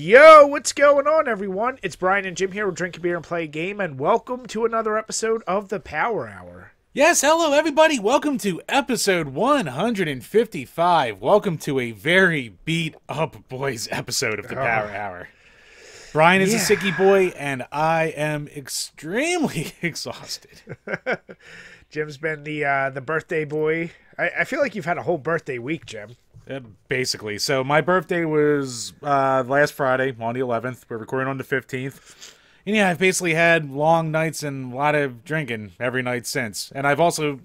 Yo, what's going on, everyone? It's Brian and Jim here with Drink a Beer and Play a Game, and welcome to another episode of the Power Hour. Yes, hello everybody. Welcome to episode 155. Welcome to a very beat up boys episode of the Power Hour. Brian is a sicky boy, and I am extremely exhausted. Jim's been the birthday boy. I feel like you've had a whole birthday week, Jim. Basically. So my birthday was last Friday on the 11th. We're recording on the 15th. And yeah, I've basically had long nights and a lot of drinking every night since. And I've also,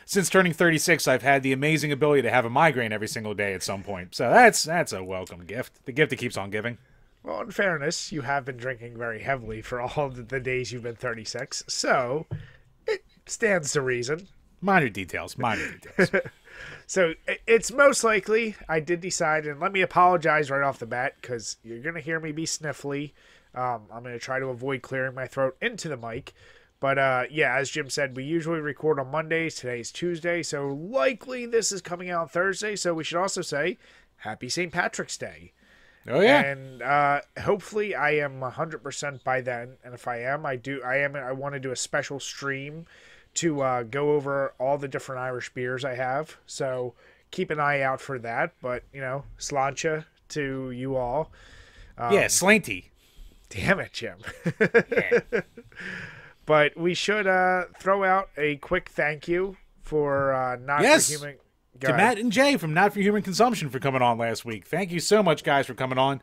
since turning 36, I've had the amazing ability to have a migraine every single day at some point. So that's a welcome gift. The gift that keeps on giving. Well, in fairness, you have been drinking very heavily for all of the days you've been 36. So it stands to reason. Minor details. So it's most likely, I did decide, and let me apologize right off the bat, because you're going to hear me be sniffly. I'm going to try to avoid clearing my throat into the mic. But yeah, as Jim said, we usually record on Mondays. Today's Tuesday, so likely this is coming out Thursday. So we should also say Happy St. Patrick's Day. Oh, yeah. And hopefully I am 100% by then. And if I am, I want to do a special stream to go over all the different Irish beers I have. So keep an eye out for that. But, you know, sláinte to you all. Yeah, slanty. Damn it, Jim. Yeah. But we should throw out a quick thank you for Not For Human... To Matt and Jay from Not For Human Consumption for coming on last week. Thank you so much, guys, for coming on.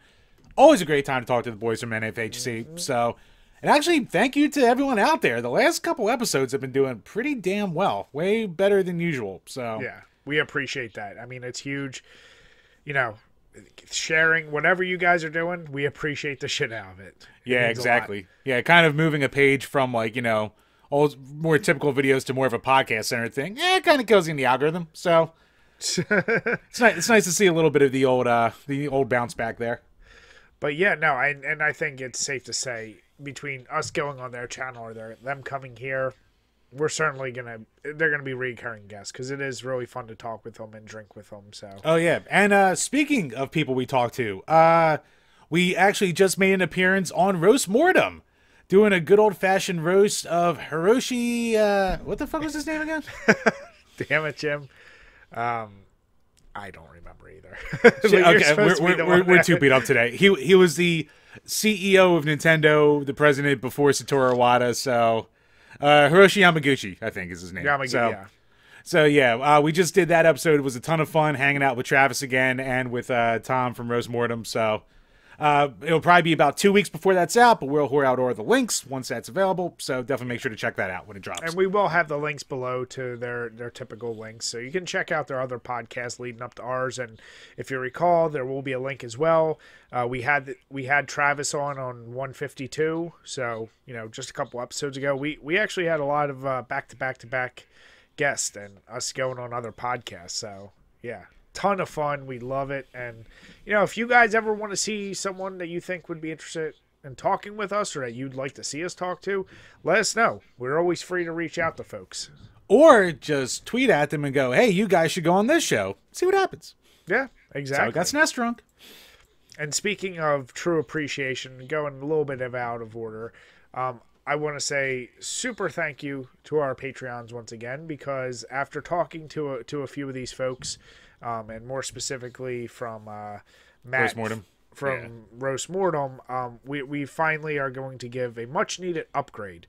Always a great time to talk to the boys from NFHC. Mm-hmm. So... And actually, thank you to everyone out there. The last couple episodes have been doing pretty damn well. Way better than usual. So yeah, we appreciate that. I mean, it's huge. You know, sharing whatever you guys are doing, we appreciate the shit out of it. Yeah, exactly. Yeah, kind of moving a page from, like, you know, old, more typical videos to more of a podcast-centered thing. Yeah, it kind of goes in the algorithm. So it's nice to see a little bit of the old bounce back there. But yeah, no, I think it's safe to say, between us going on their channel or them coming here, we're certainly they're gonna be recurring guests, because it is really fun to talk with them and drink with them. So oh yeah, and speaking of people we talk to, we actually just made an appearance on Roast Mortem, doing a good old fashioned roast of Hiroshi. What the fuck was his name again? Damn it, Jim. I don't remember either. Okay, we're too beat up today. He was the CEO of Nintendo, the president before Satoru Iwata. So Hiroshi Yamaguchi, I think, is his name. So yeah, we just did that episode. It was a ton of fun hanging out with Travis again and with Tom from Roast Mortem. So it'll probably be about 2 weeks before that's out, but we'll whore out all the links once that's available. So definitely make sure to check that out when it drops. And we will have the links below to their typical links, so you can check out their other podcasts leading up to ours. And if you recall, there will be a link as well. We had Travis on 152, so you know, just a couple episodes ago. We actually had a lot of back-to-back guests and us going on other podcasts. So yeah. Ton of fun. We love it. And you know, if you guys ever want to see someone that you think would be interested in talking with us, or that you'd like to see us talk to, let us know. We're always free to reach out to folks, or just tweet at them and go, hey, you guys should go on this show, see what happens. Yeah, exactly. So got SNES drunk. And speaking of true appreciation, going a little bit out of order, I want to say super thank you to our Patreons once again, because after talking to a few of these folks, and more specifically from Matt Roast Mortem. Roast Mortem, we finally are going to give a much needed upgrade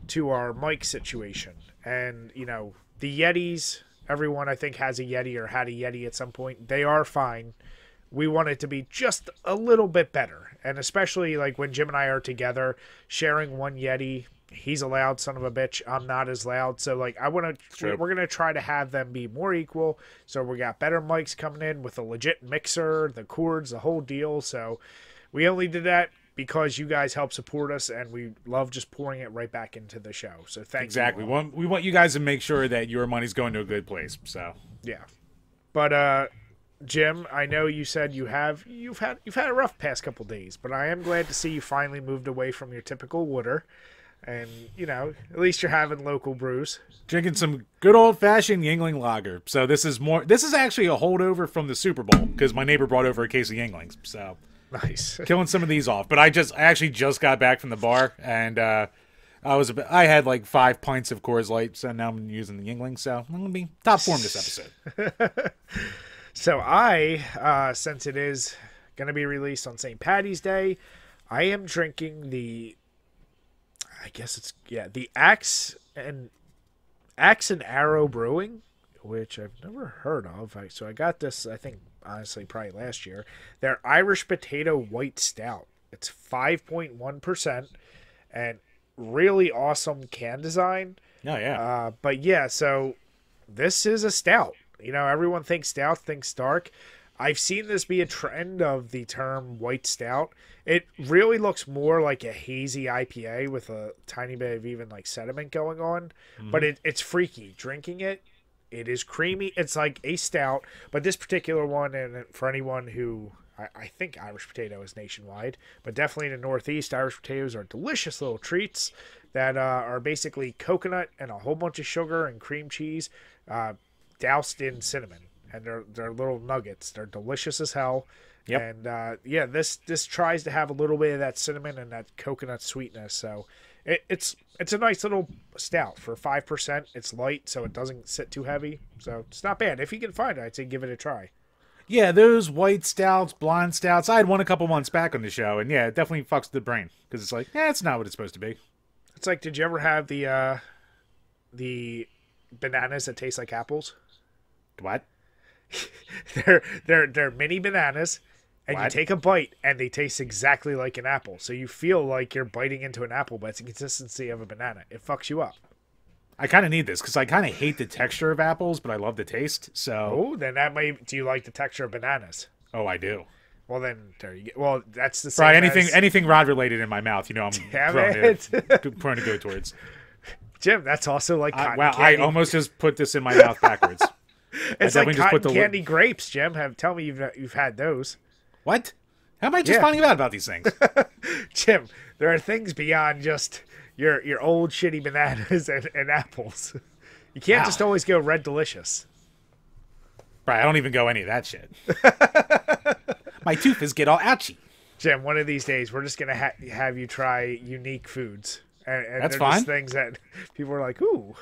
to our mic situation. And you know, the Yetis, everyone I think has a Yeti or had a Yeti at some point. They are fine. We want it to be just a little bit better, and especially like when Jim and I are together sharing one Yeti. He's a loud son of a bitch. I'm not as loud. So like we're going to try to have them be more equal. So we got better mics coming in with a legit mixer, the cords, the whole deal. So we only did that because you guys help support us, and we love just pouring it right back into the show. So thank you. Exactly. We want you guys to make sure that your money's going to a good place. So yeah. But Jim, I know you said you've had a rough past couple days, but I am glad to see you finally moved away from your typical wooder. And, you know, at least you're having local brews. Drinking some good old-fashioned Yingling lager. So this is actually a holdover from the Super Bowl, because my neighbor brought over a case of Yinglings. So Nice. Killing some of these off. But I actually just got back from the bar, and I had like 5 pints of Coors Light, so now I'm using the Yingling, so I'm gonna be top form this episode. So since it is gonna be released on St. Paddy's Day, I am drinking the Axe and Arrow Brewing, which I've never heard of. So I got this, I think, honestly, probably last year. Their Irish Potato White Stout. It's 5.1% and really awesome can design. Oh, yeah. But yeah, so this is a stout. You know, everyone thinks stout, thinks dark. I've seen this be a trend of the term white stout. It really looks more like a hazy IPA with a tiny bit of even like sediment going on. Mm-hmm. But it's freaky. Drinking it, it is creamy. It's like a stout. But this particular one, and for anyone who, I think Irish potato is nationwide, but definitely in the Northeast, Irish potatoes are delicious little treats that are basically coconut and a whole bunch of sugar and cream cheese doused in cinnamon. And they're little nuggets. They're delicious as hell. Yep. And this tries to have a little bit of that cinnamon and that coconut sweetness. So it's a nice little stout for 5%. It's light, so it doesn't sit too heavy. So it's not bad. If you can find it, I'd say give it a try. Yeah, those white stouts, blonde stouts. I had one a couple months back on the show, and yeah, it definitely fucks with the brain because it's like, it's not what it's supposed to be. It's like, did you ever have the bananas that taste like apples? What? they're mini bananas, and you take a bite, and they taste exactly like an apple. So you feel like you're biting into an apple, but it's the consistency of a banana. It fucks you up. I kind of need this because I kind of hate the texture of apples, but I love the taste. So, then do you like the texture of bananas? Oh, I do. Well, then there you go. Well, that's the same. Right, anything rod related in my mouth, I'm prone to go towards. Jim, that's also like cotton candy. I almost just put this in my mouth backwards. It's like cotton candy grapes, Jim. Tell me you've had those. What? How am I just finding out about these things? Jim, there are things beyond just your old shitty bananas and apples. You can't just always go Red Delicious. Right, I don't even go any of that shit. My tooth get all ouchy. Jim, one of these days, we're just going to have you try unique foods. And that's fine. Just things that people are like, ooh.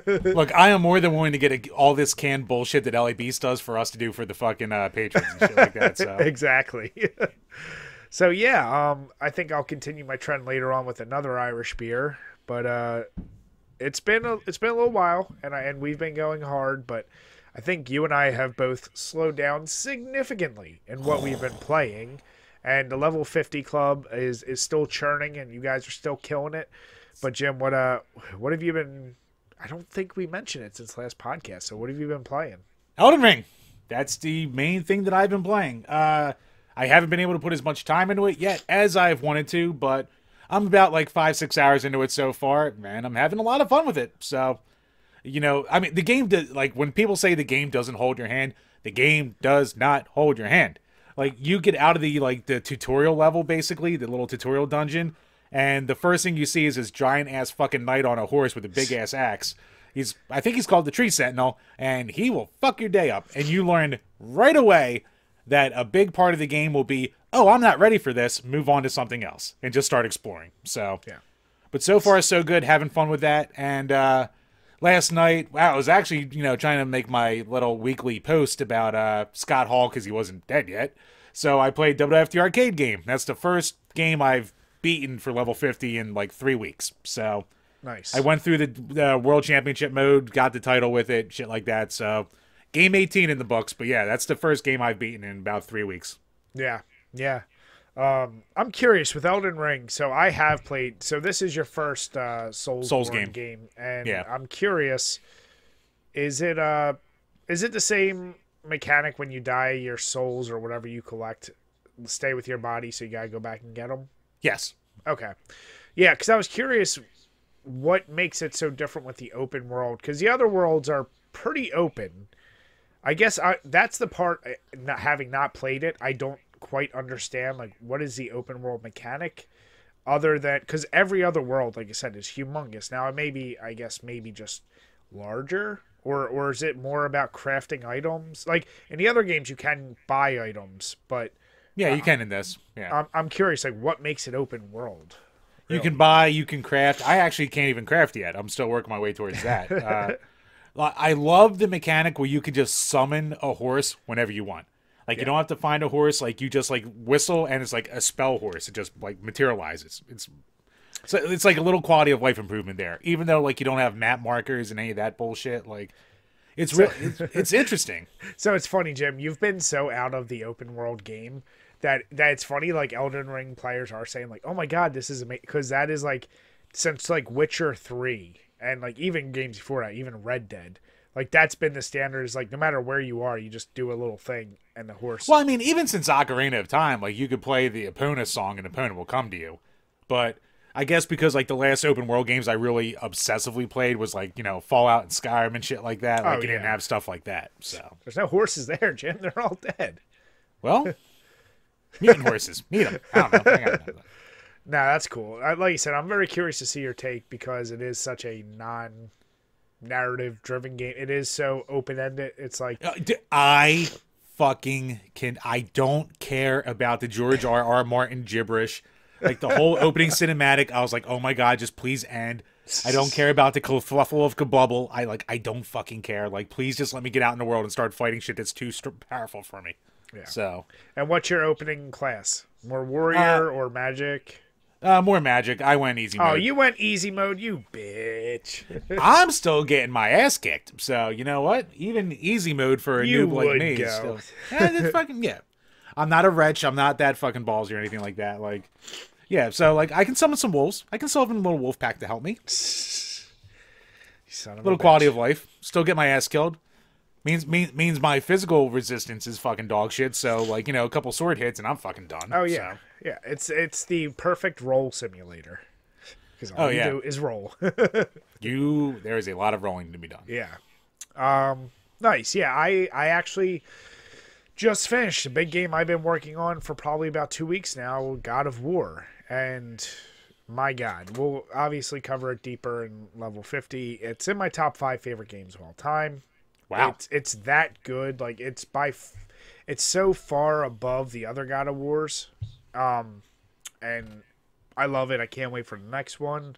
Look, I am more than willing to get all this canned bullshit that LA Beast does for us to do for the fucking patrons and shit like that. So. Exactly. So, yeah, I think I'll continue my trend later on with another Irish beer. But it's been a little while, and we've been going hard. But I think you and I have both slowed down significantly in what we've been playing. And the level 50 club is still churning, and you guys are still killing it. But Jim, what have you been? I don't think we mentioned it since last podcast. So what have you been playing? Elden Ring. That's the main thing that I've been playing. I haven't been able to put as much time into it yet as I've wanted to, but I'm about like 5-6 hours into it so far, man. I'm having a lot of fun with it. So, I mean, the game when people say the game doesn't hold your hand, the game does not hold your hand. Like, you get out of the tutorial level, basically, the little tutorial dungeon, and the first thing you see is this giant-ass fucking knight on a horse with a big-ass axe. I think he's called the Tree Sentinel, and he will fuck your day up. And you learn right away that a big part of the game will be, oh, I'm not ready for this, move on to something else, and just start exploring. So, yeah. But so far, so good, having fun with that, and last night, I was actually, trying to make my little weekly post about Scott Hall because he wasn't dead yet. So I played WWF the arcade game. That's the first game I've beaten for level 50 in like 3 weeks. So nice. I went through the World Championship mode, got the title with it, shit like that. So game 18 in the books. But yeah, that's the first game I've beaten in about 3 weeks. Yeah, yeah. I'm curious with Elden Ring. So I have played. So this is your first Souls game, and yeah. I'm curious. Is it the same mechanic when you die? Your souls or whatever you collect stay with your body, so you gotta go back and get them? Yes. Okay. Yeah, because I was curious what makes it so different with the open world. Because the other worlds are pretty open. I guess that's the part. Having not played it, I don't quite understand, like, what is the open world mechanic other than, because every other world, like I said, is humongous. Now maybe just larger, or is it more about crafting items? Like in the other games you can buy items, but Yeah, you can in this. Yeah. I'm curious, like, what makes it open world? Really? You can buy, you can craft. I actually can't even craft yet. I'm still working my way towards that. I love the mechanic where you can just summon a horse whenever you want. Like, you don't have to find a horse. Like, you just, like, whistle, and it's like a spell horse. It just, like, materializes. It's like a little quality of life improvement there. Even though, like, you don't have map markers and any of that bullshit. Like, it's interesting. So it's funny, Jim. You've been so out of the open world game that it's funny. Like, Elden Ring players are saying, like, "Oh my god, this is amazing," because that is like since like Witcher 3 and like even games before that, even Red Dead. Like, that's been the standard. Is like no matter where you are, you just do a little thing and the horse. Well, I mean, even since Ocarina of Time, like, you could play the Epona song and Epona will come to you. But I guess because, like, the last open world games I really obsessively played was, like, you know, Fallout and Skyrim and shit like that. Like, you didn't have stuff like that. So there's no horses there, Jim. They're all dead. Well, mutant horses. Meet them. I don't know. No, that's cool. Like you said, I'm very curious to see your take because it is such a non-narrative driven game. It is so open-ended. It's like... I don't care about the George R.R. Martin gibberish. Like, the whole opening cinematic, I was like, oh my god, just please end. I don't care about the fluffle of kabubble. I don't fucking care. Like, please just let me get out in the world and start fighting shit that's too powerful for me. Yeah. So. And what's your opening class? More warrior or magic? More magic. I went easy mode. Oh, you went easy mode, you bitch. I'm still getting my ass kicked. So, you know what? Even easy mode for a noob like me is still... it's fucking, yeah. I'm not a wretch. I'm not that fucking ballsy or anything like that. Like, yeah, so, like, I can summon some wolves. I can summon a little wolf pack to help me. Son of little quality of life. Still get my ass killed. Means my physical resistance is fucking dog shit. So, like, you know, a couple sword hits and I'm fucking done. Oh, yeah. So. Yeah, it's the perfect roll simulator. Because all you do is roll. There is a lot of rolling to be done. Yeah. Nice. Yeah, I actually just finished a big game I've been working on for probably about 2 weeks now, God of War. And my God, we'll obviously cover it deeper in level 50. It's in my top 5 favorite games of all time. Wow. It's that good. Like, it's so far above the other God of Wars. And I love it. I can't wait for the next one.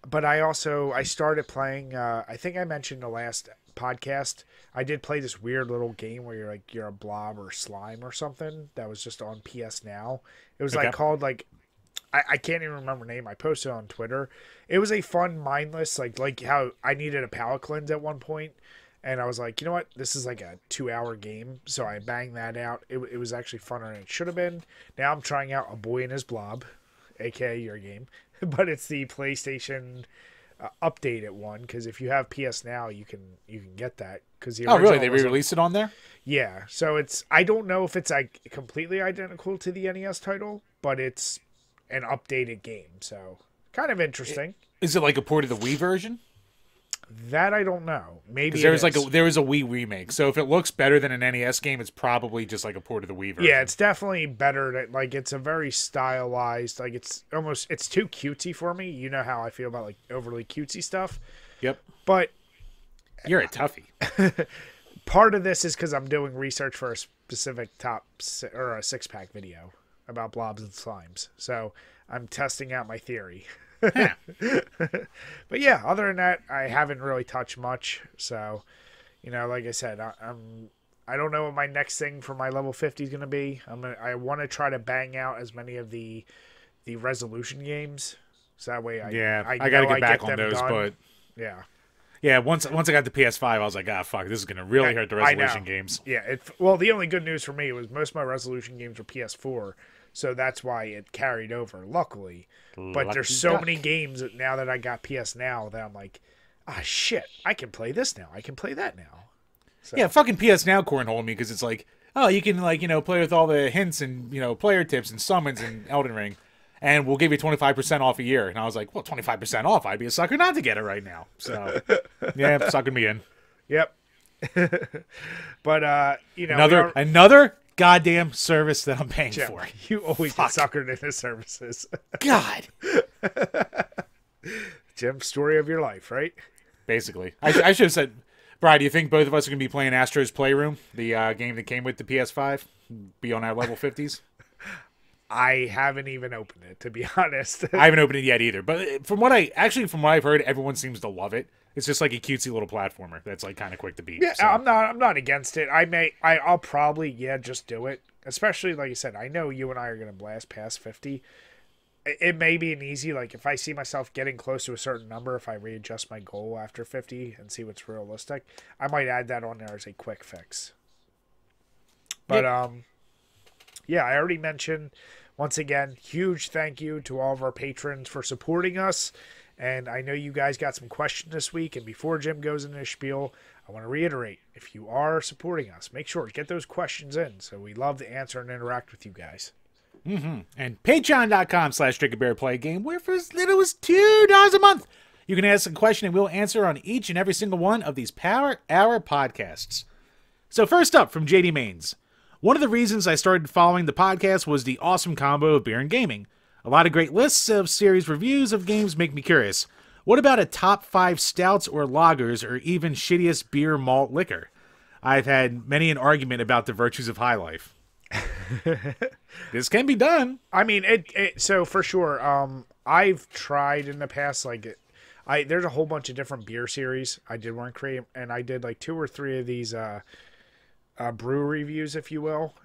But I started playing, I think I mentioned the last podcast, I did play this weird little game where you're a blob or slime or something that was just on PS Now. It was called I can't even remember the name. I posted on Twitter. It was a fun, mindless, like how I needed a palate cleanse at one point. And I was like, you know what? This is like a 2-hour game. So I banged that out. It was actually funner than it should have been. Now I'm trying out A Boy and His Blob, a.k.a. your game. But it's the PlayStation updated one. Because if you have PS Now, you can get that. Oh, really? They re-released it on there? Yeah. So I don't know if it's like completely identical to the NES title. But it's an updated game. So kind of interesting. Is it like a port of the Wii version? That I don't know. Maybe there was a Wii remake. So if it looks better than an NES game, it's probably just like a port of the Wii version. Yeah, it's definitely better. Like, it's a very stylized. Like, it's too cutesy for me. You know how I feel about like overly cutesy stuff. Yep. But you're a toughie. Part of this is because I'm doing research for a specific a 6-pack video about blobs and slimes. So I'm testing out my theory. Yeah. But yeah, other than that, I haven't really touched much. So, you know, like I said, I don't know what my next thing for my level 50 is gonna be. I want to try to bang out as many of the resolution games, so that way I gotta get back on those. But yeah. Once I got the PS5, I was like, fuck, this is gonna really hurt the resolution games. Yeah. Well, the only good news for me was most of my resolution games were PS4. So that's why it carried over, luckily. But there's so many games that now that I got PS Now that I'm like, shit, I can play this now. I can play that now. So. Yeah, fucking PS Now cornholed me because it's like, oh, you can play with all the hints and, player tips and summons and Elden Ring, and we'll give you 25% off a year. And I was like, well, 25% off? I'd be a sucker not to get it right now. So, yeah, sucking me in. Yep. But, Another goddamn service that I'm paying for. You always get suckered into services. God. Jim, story of your life, right? Basically. I should have said Brian, do you think both of us are going to be playing Astro's Playroom, the game that came with the PS5? Be on our level 50s? I haven't even opened it, to be honest. I haven't opened it yet either. But from what I've heard, everyone seems to love it. It's just like a cutesy little platformer that's like kind of quick to beat. Yeah, so. I'm not against it. I'll probably just do it. Especially like you said, I know you and I are gonna blast past 50. It may be an easy, like if I see myself getting close to a certain number, if I readjust my goal after 50 and see what's realistic, I might add that on there as a quick fix. But yeah, I already mentioned, once again, huge thank you to all of our patrons for supporting us. And I know you guys got some questions this week. And before Jim goes into his spiel, I want to reiterate, if you are supporting us, make sure to get those questions in. So we love to answer and interact with you guys. And patreon.com/DrinkABeerandPlayAGame, where for as little as $2 a month, you can ask a question and we'll answer on each and every single one of these Power Hour podcasts. So first up from JD Maines. One of the reasons I started following the podcast was the awesome combo of beer and gaming. A lot of great lists of series reviews of games make me curious. What about a top 5 stouts or lagers or even shittiest beer malt liquor? I've had many an argument about the virtues of high life. This can be done. I mean, so for sure, I've tried in the past, like, there's a whole bunch of different beer series I did want to create, and I did like 2 or 3 of these brew reviews, if you will.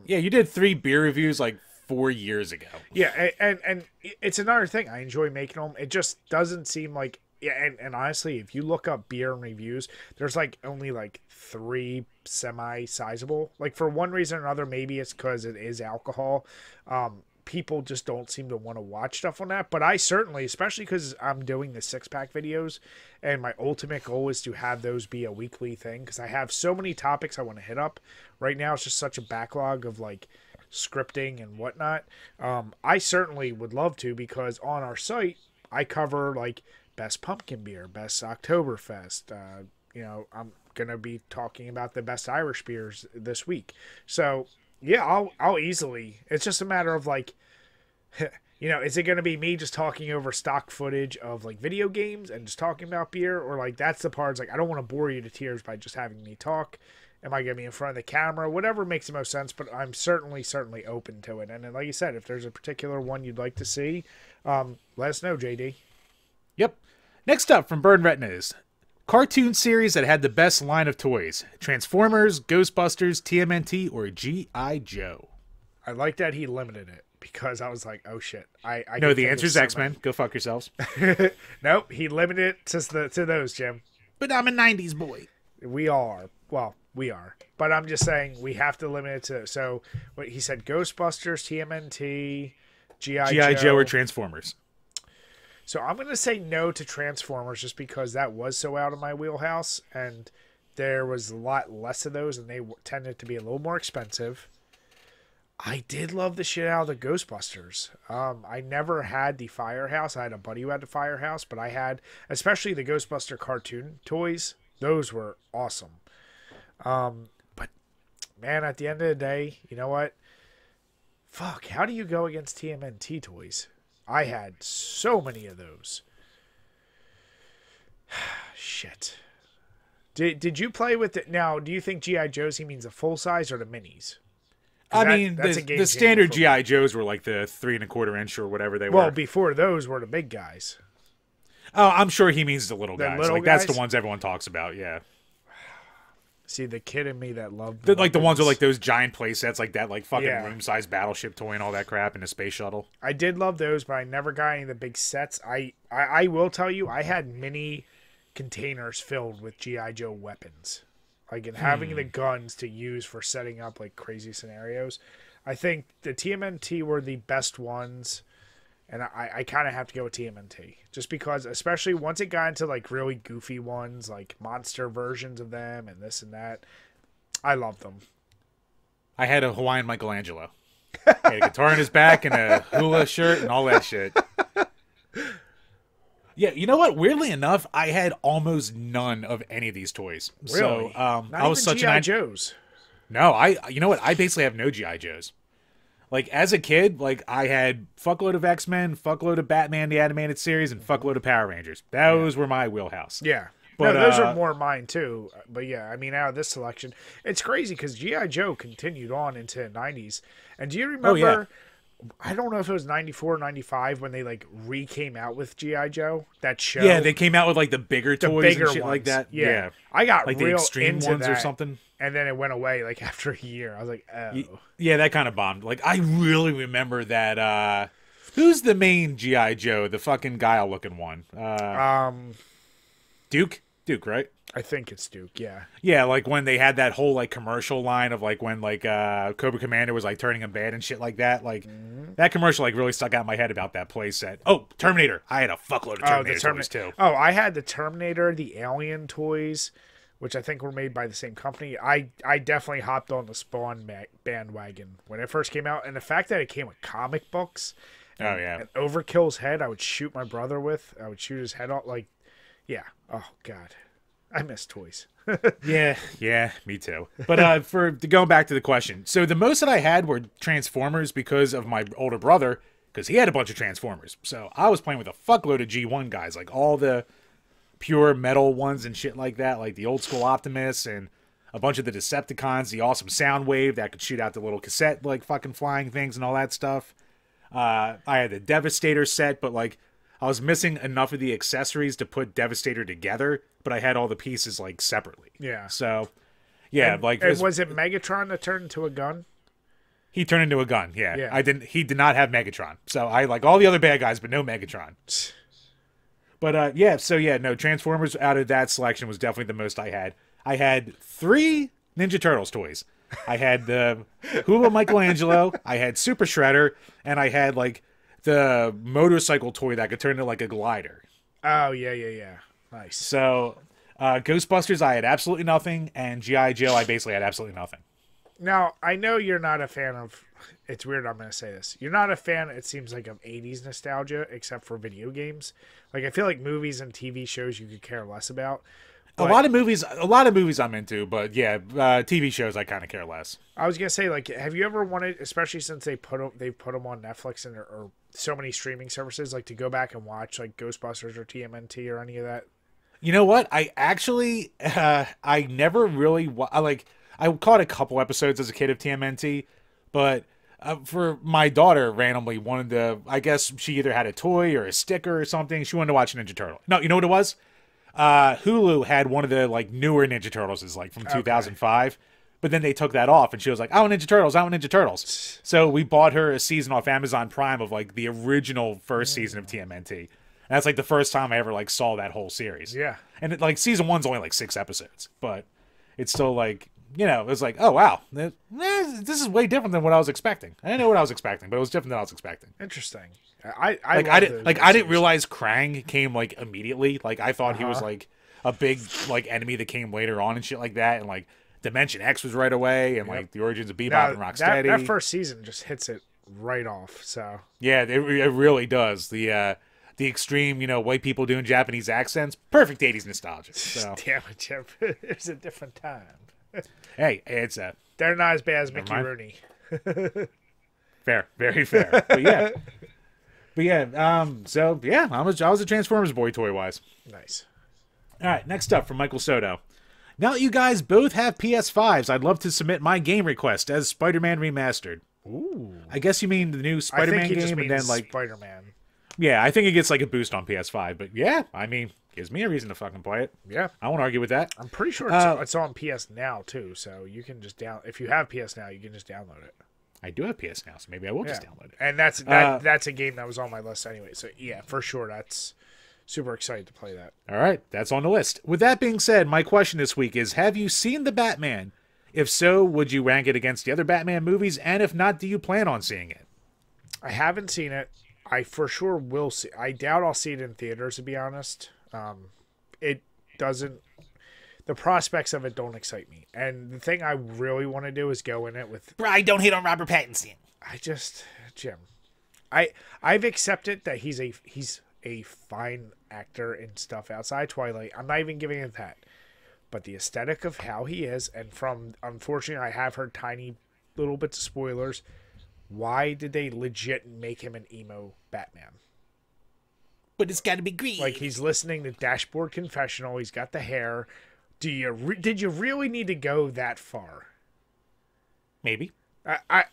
Yeah, you did 3 beer reviews like 4 years ago. Yeah, and it's another thing. I enjoy making them. It just doesn't seem like, yeah, and honestly, if you look up beer and reviews, there's like only like 3 semi-sizable. Like for one reason or another, maybe it's because it is alcohol. People just don't seem to want to watch stuff on that. But I certainly, especially because I'm doing the 6-pack videos, and my ultimate goal is to have those be a weekly thing, because I have so many topics I want to hit up. Right now, it's just such a backlog of like scripting and whatnot. I certainly would love to, because on our site I cover like best pumpkin beer, best Oktoberfest. You know, I'm gonna be talking about the best Irish beers this week. So yeah, I'll easily. It's just a matter of like, you know, is it gonna be me just talking over stock footage of like video games and just talking about beer, or like that's the part. It's like I don't want to bore you to tears by just having me talk. Am I going to be in front of the camera? Whatever makes the most sense, but I'm certainly open to it. And then, like you said, if there's a particular one you'd like to see, let us know, JD. Yep. Next up from Burn Retinas. Cartoon series that had the best line of toys. Transformers, Ghostbusters, TMNT, or G.I. Joe. I like that he limited it, because I was like, oh shit. I no, the answer is X-Men. Go fuck yourselves. Nope, he limited it to those, Jim. But I'm a 90s boy. We are. Well, we are. But I'm just saying we have to limit it to... So, what he said, Ghostbusters, TMNT, G.I. Joe or Transformers. So I'm going to say no to Transformers, just because that was so out of my wheelhouse, and there was a lot less of those, and they tended to be a little more expensive. I did love the shit out of the Ghostbusters. I never had the Firehouse. I had a buddy who had the Firehouse, but I had, especially the Ghostbuster cartoon toys. Those were awesome. But man, at the end of the day, you know what? Fuck, how do you go against TMNT toys? I had so many of those. Shit. Did you play with it? Now, do you think G.I. Joe's, he means the full size or the minis? I mean, the standard G.I. Joes were like the 3 1/4 inch or whatever they were. Well, before those were the big guys. Oh, I'm sure he means the little guys. Little guys? That's the ones everyone talks about, yeah. See, the kid in me that loved like the ones with like those giant play sets, like that, like fucking room-sized battleship toy and all that crap in a space shuttle. I did love those, but I never got any of the big sets. I will tell you, I had mini containers filled with G.I. Joe weapons. Like, and having the guns to use for setting up like crazy scenarios. I think the TMNT were the best ones. And I kind of have to go with TMNT. Just because, especially once it got into, like, really goofy ones, like monster versions of them and this and that, I loved them. I had a Hawaiian Michelangelo. He had a guitar on his back and a hula shirt and all that shit. Yeah, you know what? Weirdly enough, I had almost none of any of these toys. Really? So, Not I was even such G.I. Joes. No, you know what? I basically have no G.I. Joes. Like, as a kid, like, I had fuckload of X-Men, fuckload of Batman, the animated series, and fuckload of Power Rangers. Those were my wheelhouse. Yeah. But no, those are more mine too. But yeah, I mean, out of this selection, it's crazy because G.I. Joe continued on into the 90s. And do you remember? Oh, yeah. I don't know if it was 94 or 95 when they like came out with G.I. Joe, that show. Yeah, they came out with like the bigger toys and shit ones. Like that. Yeah. I got like real the extreme into ones that, or something. And then it went away like after a year. I was like, oh. Yeah, that kind of bombed. Like I really remember that who's the main G.I. Joe? The fucking Guile looking one. Duke? Duke, right? I think it's Duke, yeah. Yeah, like when they had that whole like commercial line of like when like Cobra Commander was like turning him bad and shit like that. Like that commercial like really stuck out in my head about that play set. Oh, Terminator. I had a fuckload of Terminator toys too. Oh, I had the Terminator, the Alien toys, which I think were made by the same company. I definitely hopped on the Spawn bandwagon when it first came out. And the fact that it came with comic books. Oh, yeah. And Overkill's head I would shoot my brother with. I would shoot his head off. Like, yeah. Oh, God. I miss toys. yeah, me too. But going back to the question, so the most that I had were Transformers because of my older brother, because he had a bunch of Transformers. So I was playing with a fuckload of G1 guys, like all the pure metal ones and shit like that, like the old school Optimus and a bunch of the Decepticons, the awesome Soundwave that could shoot out the little cassette like fucking flying things and all that stuff. I had the Devastator set, but like I was missing enough of the accessories to put Devastator together, but I had all the pieces like separately. Yeah. So, yeah, and was it Megatron that turned into a gun? He turned into a gun. Yeah. He did not have Megatron. So I like all the other bad guys, but no Megatron. But no, Transformers out of that selection was definitely the most I had. I had 3 Ninja Turtles toys. I had the Hula Michelangelo, I had Super Shredder, and I had like the motorcycle toy that could turn into like a glider. Oh, yeah. Nice. So, Ghostbusters, I had absolutely nothing, and G.I. Joe, I basically had absolutely nothing. Now, I know you're not a fan of, it's weird I'm going to say this, you're not a fan, it seems like, of 80s nostalgia, except for video games. Like, I feel like movies and TV shows you could care less about. But a lot of movies I'm into, but yeah, TV shows I kind of care less. I was gonna say, like, have you ever wanted, especially since they've put them on Netflix and or so many streaming services, like to go back and watch like Ghostbusters or TMNT or any of that? You know what? I actually, I never really I caught a couple episodes as a kid of TMNT, but for my daughter randomly wanted to. I guess she either had a toy or a sticker or something. She wanted to watch Ninja Turtle. No, you know what it was? Hulu had one of the like newer Ninja Turtles, is like from 2005, but then they took that off and she was like, I want Ninja Turtles. So we bought her a season off Amazon Prime of like the original first season of TMNT. And that's like the first time I ever like saw that whole series. Yeah. And like season 1's only like 6 episodes, but it's still like, you know, it was like, oh wow, this is way different than what I was expecting. I didn't know what I was expecting, but it was different than I was expecting. Interesting. I didn't realize Krang came like immediately. Like I thought he was like a big like enemy that came later on and shit like that. And like Dimension X was right away, and like the origins of Bebop and Rocksteady. That first season just hits it right off. So yeah, it really does. The extreme, you know, white people doing Japanese accents, perfect 80s nostalgia. So. Damn it, Chip. It's a different time. Hey, they're not as bad as Mickey Rooney. Fair, very fair. But yeah. I was a Transformers boy toy wise. Nice. All right, next up from Michael Soto. Now that you guys both have PS5s, I'd love to submit my game request as Spider-Man Remastered. Ooh. I guess you mean the new Spider-Man game, and then like Spider-Man. Yeah, I think it gets like a boost on PS5, but yeah, I mean, gives me a reason to fucking play it. Yeah, I won't argue with that. I'm pretty sure it's on PS Now too, so you can just if you have PS Now, you can just download it. I do have PS Now, so maybe I will just download it. And that's a game that was on my list anyway. So yeah, for sure, that's super excited to play that. All right, that's on the list. With that being said, my question this week is: have you seen The Batman? If so, would you rank it against the other Batman movies? And if not, do you plan on seeing it? I haven't seen it. I for sure will see. I doubt I'll see it in theaters, to be honest. It doesn't. The prospects of it don't excite me. And the thing I really want to do is go in it with. I don't hate on Robert Pattinson. Jim, I've accepted that he's a fine actor and stuff outside Twilight. I'm not even giving it that. But the aesthetic of how he is, and from, unfortunately, I have heard tiny little bits of spoilers. Why did they legit make him an emo Batman? But it's got to be green. Like, he's listening to Dashboard Confessional. He's got the hair. Did you really need to go that far? Maybe. I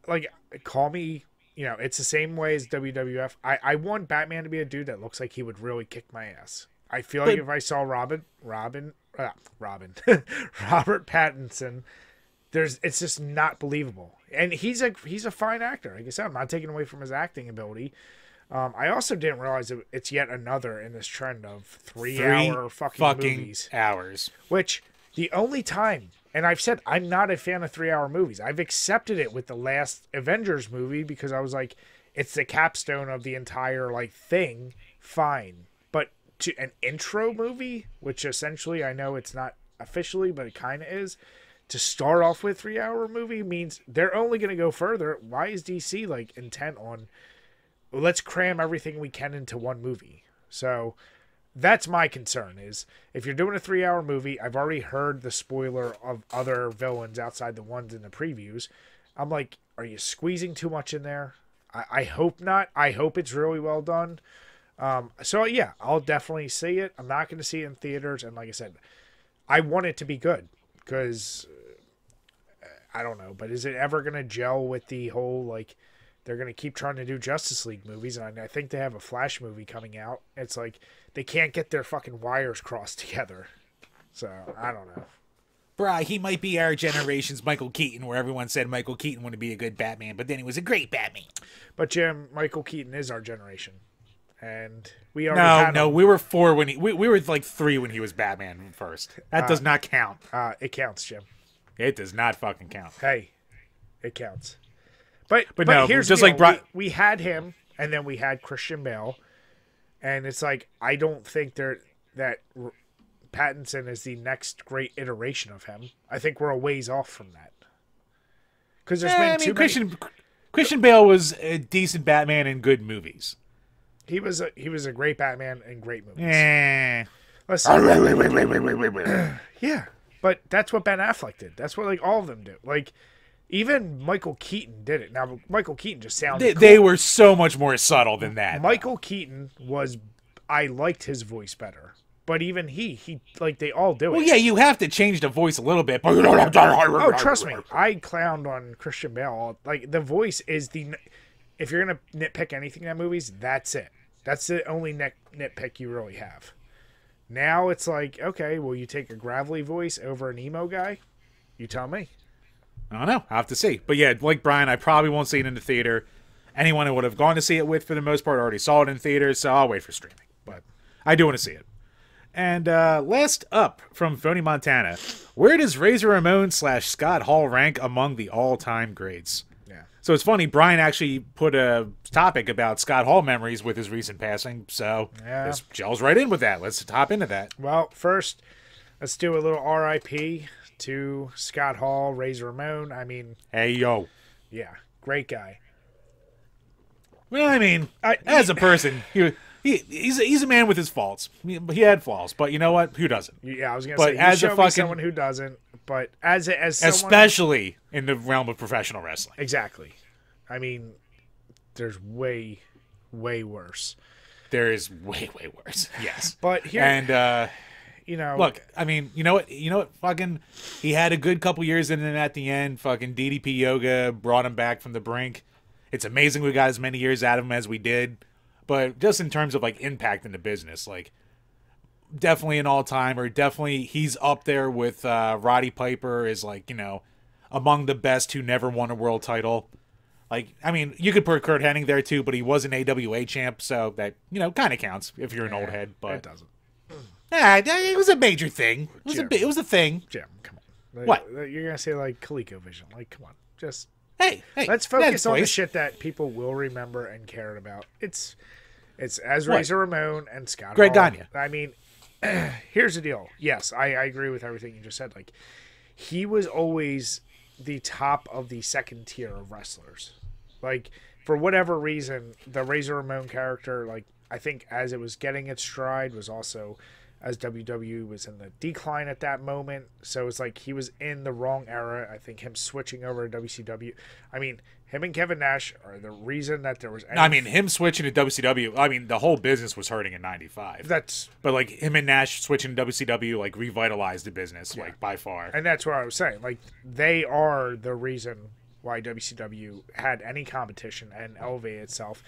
like, call me, it's the same way as WWF. I want Batman to be a dude that looks like he would really kick my ass. I feel like if I saw Robert Pattinson, it's just not believable. And he's a fine actor. Like I said, I'm not taking away from his acting ability. I also didn't realize it's yet another in this trend of 3-hour fucking movies. Hours. Which, the only time, and I've said I'm not a fan of 3-hour movies. I've accepted it with the last Avengers movie because I was like, it's the capstone of the entire thing. Fine. But to an intro movie, which essentially I know it's not officially, but it kind of is, to start off with 3-hour movie means they're only going to go further. Why is DC intent on, let's cram everything we can into one movie? So that's my concern, is if you're doing a 3-hour movie, I've already heard the spoiler of other villains outside the ones in the previews. I'm like, are you squeezing too much in there? I hope not. I hope it's really well done. So yeah, I'll definitely see it. I'm not going to see it in theaters. And like I said, I want it to be good because I don't know, but is it ever going to gel with the whole, they're going to keep trying to do Justice League movies, and I think they have a Flash movie coming out. It's like they can't get their fucking wires crossed together. So, I don't know. Bruh, he might be our generation's Michael Keaton, where everyone said Michael Keaton wouldn't be a good Batman, but then he was a great Batman. But, Jim, Michael Keaton is our generation. And we already had him. We were 4 when we were 3 when he was Batman first. That does not count. It counts, Jim. It does not fucking count. Hey, it counts. But no, here's just the deal. like we had him, and then we had Christian Bale, and it's like I don't think that Pattinson is the next great iteration of him. I think we're a ways off from that. Because there's been too many. Christian Bale was a decent Batman in good movies. He was a great Batman in great movies. Yeah, but that's what Ben Affleck did. That's what all of them do. Even Michael Keaton did it. Now, Michael Keaton just sounded cool. They were so much more subtle than that. Michael Keaton I liked his voice better. But even he they all do it. Well, yeah, you have to change the voice a little bit. But oh, trust me. I clowned on Christian Bale. The voice is if you're going to nitpick anything in that movies, that's it. That's the only nitpick you really have. Now it's okay, will you take a gravelly voice over an emo guy? You tell me. I don't know. I'll have to see. But yeah, like Brian, I probably won't see it in the theater. Anyone I would have gone to see it with, for the most part, already saw it in theaters, so I'll wait for streaming. But I do want to see it. And last up from Phony Montana, where does Razor Ramon / Scott Hall rank among the all-time greats? Yeah. So it's funny, Brian actually put a topic about Scott Hall memories with his recent passing, so this gels right in with that. Let's hop into that. Well, first, let's do a little RIP to Scott Hall, Razor Ramon. I mean... Hey, yo. Yeah, great guy. Well, I mean, as a person, he's a man with his faults. He had flaws, but you know what? Who doesn't? Yeah, I was going to say, as a someone who doesn't, but as someone... Especially in the realm of professional wrestling. Exactly. I mean, there's way, way worse. There is way, way worse. Yes. But here... And, look, I mean, you know what? Fucking, he had a good couple years in it at the end. Fucking DDP Yoga brought him back from the brink. It's amazing we got as many years out of him as we did. But just in terms of, impact in the business, definitely an all-timer. Definitely, he's up there with Roddy Piper is, among the best who never won a world title. I mean, you could put Kurt Hennig there, too, but he was an AWA champ, so that, kind of counts if you're an old head. But it doesn't. Yeah, it was a major thing. It was a thing. Jim, come on. What? You're going to say, ColecoVision. Come on. Just... Hey, let's focus on the shit that people will remember and care about. It's as Razor Ramon and Scott Greg Hall. Gagne. I mean, here's the deal. Yes, I agree with everything you just said. He was always the top of the second tier of wrestlers. For whatever reason, the Razor Ramon character, I think as it was getting its stride, was also as WWE was in the decline at that moment. So it's like he was in the wrong era. I think him switching over to WCW. I mean, him and Kevin Nash are the reason that there was any... him switching to WCW, the whole business was hurting in 95. But, like, him and Nash switching to WCW, like, revitalized the business, like, by far. And that's what I was saying. Like, they are the reason why WCW had any competition and elevated itself.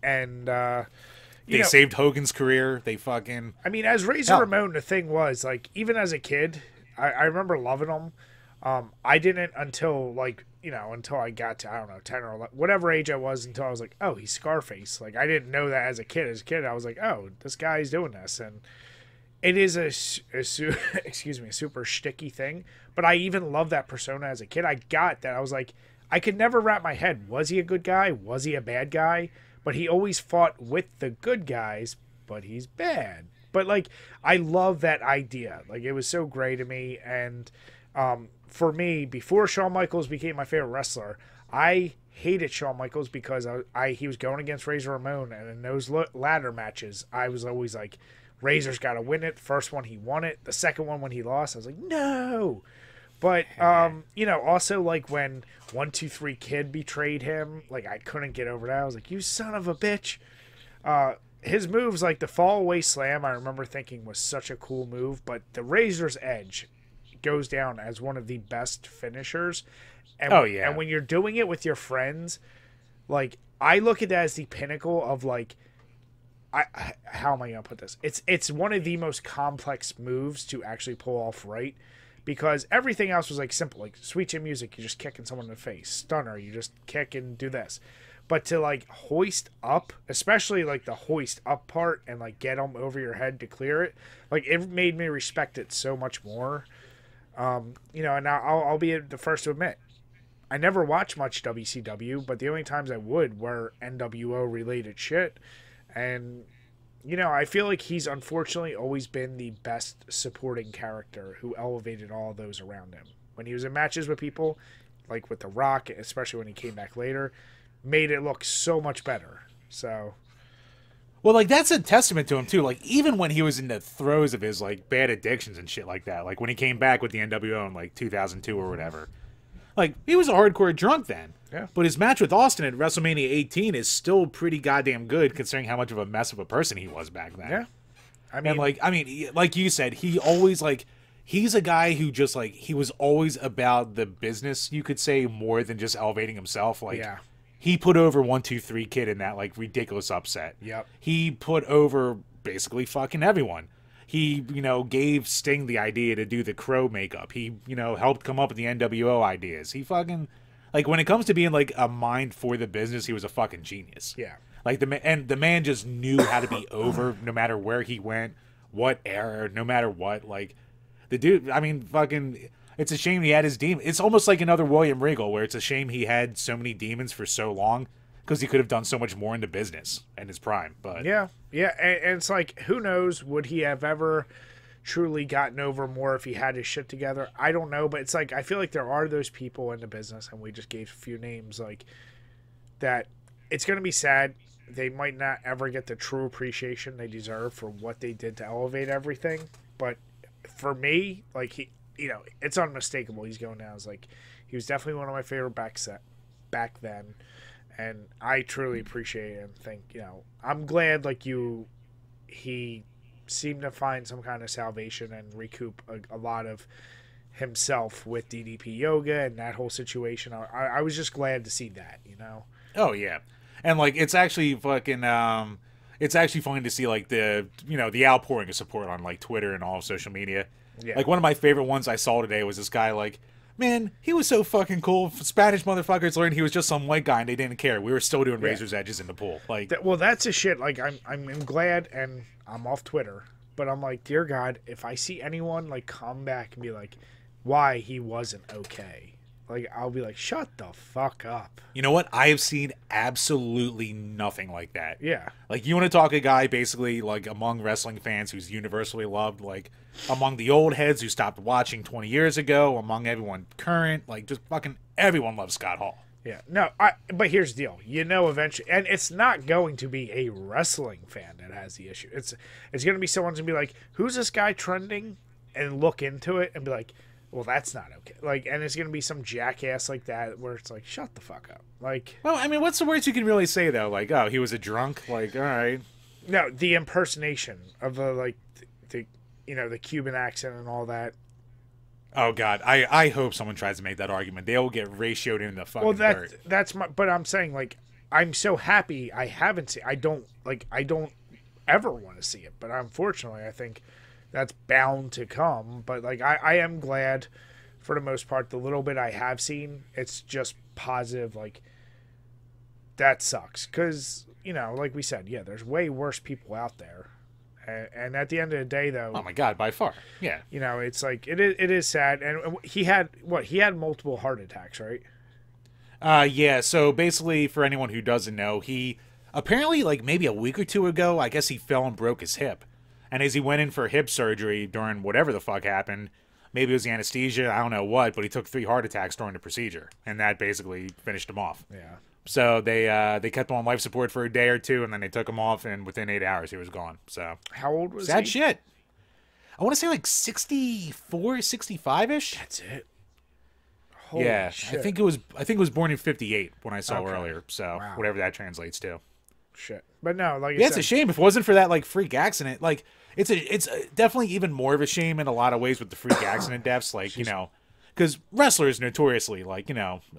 And, they saved Hogan's career. They fucking... I mean, as Razor Ramon, the thing was, like, even as a kid, I remember loving him. I didn't until, like, until I got to, I don't know, 10 or 11, whatever age I was, until I was like, oh, he's Scarface. Like, I didn't know that as a kid. As a kid, I was like, oh, this guy's doing this. And it is a super shticky thing. But I even love that persona as a kid. I got that. I was like, I could never wrap my head. Was he a good guy? Was he a bad guy? But he always fought with the good guys, but he's bad. But, like, I love that idea. Like, it was so great to me. And, for me, before Shawn Michaels became my favorite wrestler, I hated Shawn Michaels because he was going against Razor Ramon, and in those ladder matches, I was always like, Razor's got to win it. First one, he won it. The second one, when he lost, I was like, no. But, also, like, when 1-2-3 Kid betrayed him, like, I couldn't get over that. I was like, you son of a bitch. His moves, like the fall away slam, I remember thinking was such a cool move, but the Razor's Edge goes down as one of the best finishers. And, and when you're doing it with your friends, like, I look at that as the pinnacle of, like, how am I gonna put this? It's one of the most complex moves to actually pull off right, because everything else was like simple, like Sweet Chin Music, you're just kicking someone in the face. Stunner, you just kick and do this. But to, like, hoist up, especially, like, the hoist up part and, like, get them over your head to clear it, like, it made me respect it so much more. And I'll be the first to admit, I never watched much WCW, but the only times I would were NWO related shit. And, I feel like he's unfortunately always been the best supporting character who elevated all those around him. When he was in matches with people, like with The Rock, especially when he came back later, made it look so much better. So... Well, like, that's a testament to him, too. Like, even when he was in the throes of his, like, bad addictions and shit like that, like, when he came back with the NWO in, like, 2002 or whatever, like, he was a hardcore drunk then. Yeah. But his match with Austin at WrestleMania 18 is still pretty goddamn good, considering how much of a mess of a person he was back then. Yeah. And, like you said, he always, like, he's a guy who just, like, he was always about the business, you could say, more than just elevating himself. Like, yeah. He put over 1-2-3 Kid in that, like, ridiculous upset. Yep. He put over basically fucking everyone. He, gave Sting the idea to do the Crow makeup. He, helped come up with the NWO ideas. He fucking, like, when it comes to being, like, a mind for the business, he was a fucking genius. Yeah. Like, the man just knew how to be over no matter where he went, what era, no matter what. Like, the dude, fucking... It's a shame he had his demon. It's almost like another William Regal, where it's a shame he had so many demons for so long, because he could have done so much more in the business in his prime. But yeah, and it's like, who knows, would he have ever truly gotten over more if he had his shit together? I don't know, but it's like, I feel like there are those people in the business, and we just gave a few names, like, that it's going to be sad. They might not ever get the true appreciation they deserve for what they did to elevate everything. But for me, like, it's unmistakable. He's going down. It's like, he was definitely one of my favorite back then, and I truly appreciate it and think, I'm glad, like, he seemed to find some kind of salvation and recoup a lot of himself with DDP Yoga and that whole situation. I was just glad to see that, Oh yeah, and, like, it's actually fucking it's actually fun to see, like, the the outpouring of support on, like, Twitter and all of social media. Yeah. Like, one of my favorite ones I saw today was this guy, like, man, he was so fucking cool. Spanish motherfuckers learned he was just some white guy and they didn't care. We were still doing Razor's Edges in the pool. Like, well, that's a shit. Like, I'm glad, and I'm off Twitter, but I'm like, dear God, if I see anyone, like, come back and be like, why he wasn't okay, like, I'll be like, shut the fuck up. You know what? I have seen absolutely nothing like that. Yeah. Like, you want to talk a guy basically, like, among wrestling fans who's universally loved, like, among the old heads who stopped watching 20 years ago, among everyone current, like, just fucking everyone loves Scott Hall. Yeah, no, but here's the deal. Eventually, and it's not going to be a wrestling fan that has the issue. It's going to be someone's going to be like, who's this guy trending? And look into it and be like, well, that's not okay. Like, and it's going to be some jackass like that where it's like, shut the fuck up. Like, well, I mean, what's the worst you can really say, though? Like, oh, he was a drunk? Like, all right. No, the impersonation of the Cuban accent and all that. Oh God, I hope someone tries to make that argument. They will get ratioed in the fucking dirt. That's but I'm saying, like, I'm so happy I haven't seen. I don't ever want to see it, but unfortunately, I think that's bound to come. But like, I am glad for the most part. The little bit I have seen, it's just positive. Like, that sucks because like we said, yeah, there's way worse people out there. And at the end of the day, though, oh my God, by far, yeah, it's like it is sad. And he had multiple heart attacks, right? Yeah. So basically, for anyone who doesn't know, he apparently, like, maybe a week or two ago, I guess he fell and broke his hip. And as he went in for hip surgery during whatever the fuck happened, maybe it was the anesthesia, I don't know what, but he took 3 heart attacks during the procedure, and that basically finished him off. Yeah. So they kept him on life support for a day or two, and then they took him off, and within 8 hours he was gone. So how old was he? Sad shit. I want to say like 64, 65-ish. That's it. Holy shit. I think it was born in 58 when I saw earlier. So whatever that translates to. Shit. But no, like it's a shame. If it wasn't for that like freak accident, like it's definitely even more of a shame in a lot of ways with the freak accident deaths, like because wrestlers notoriously, like,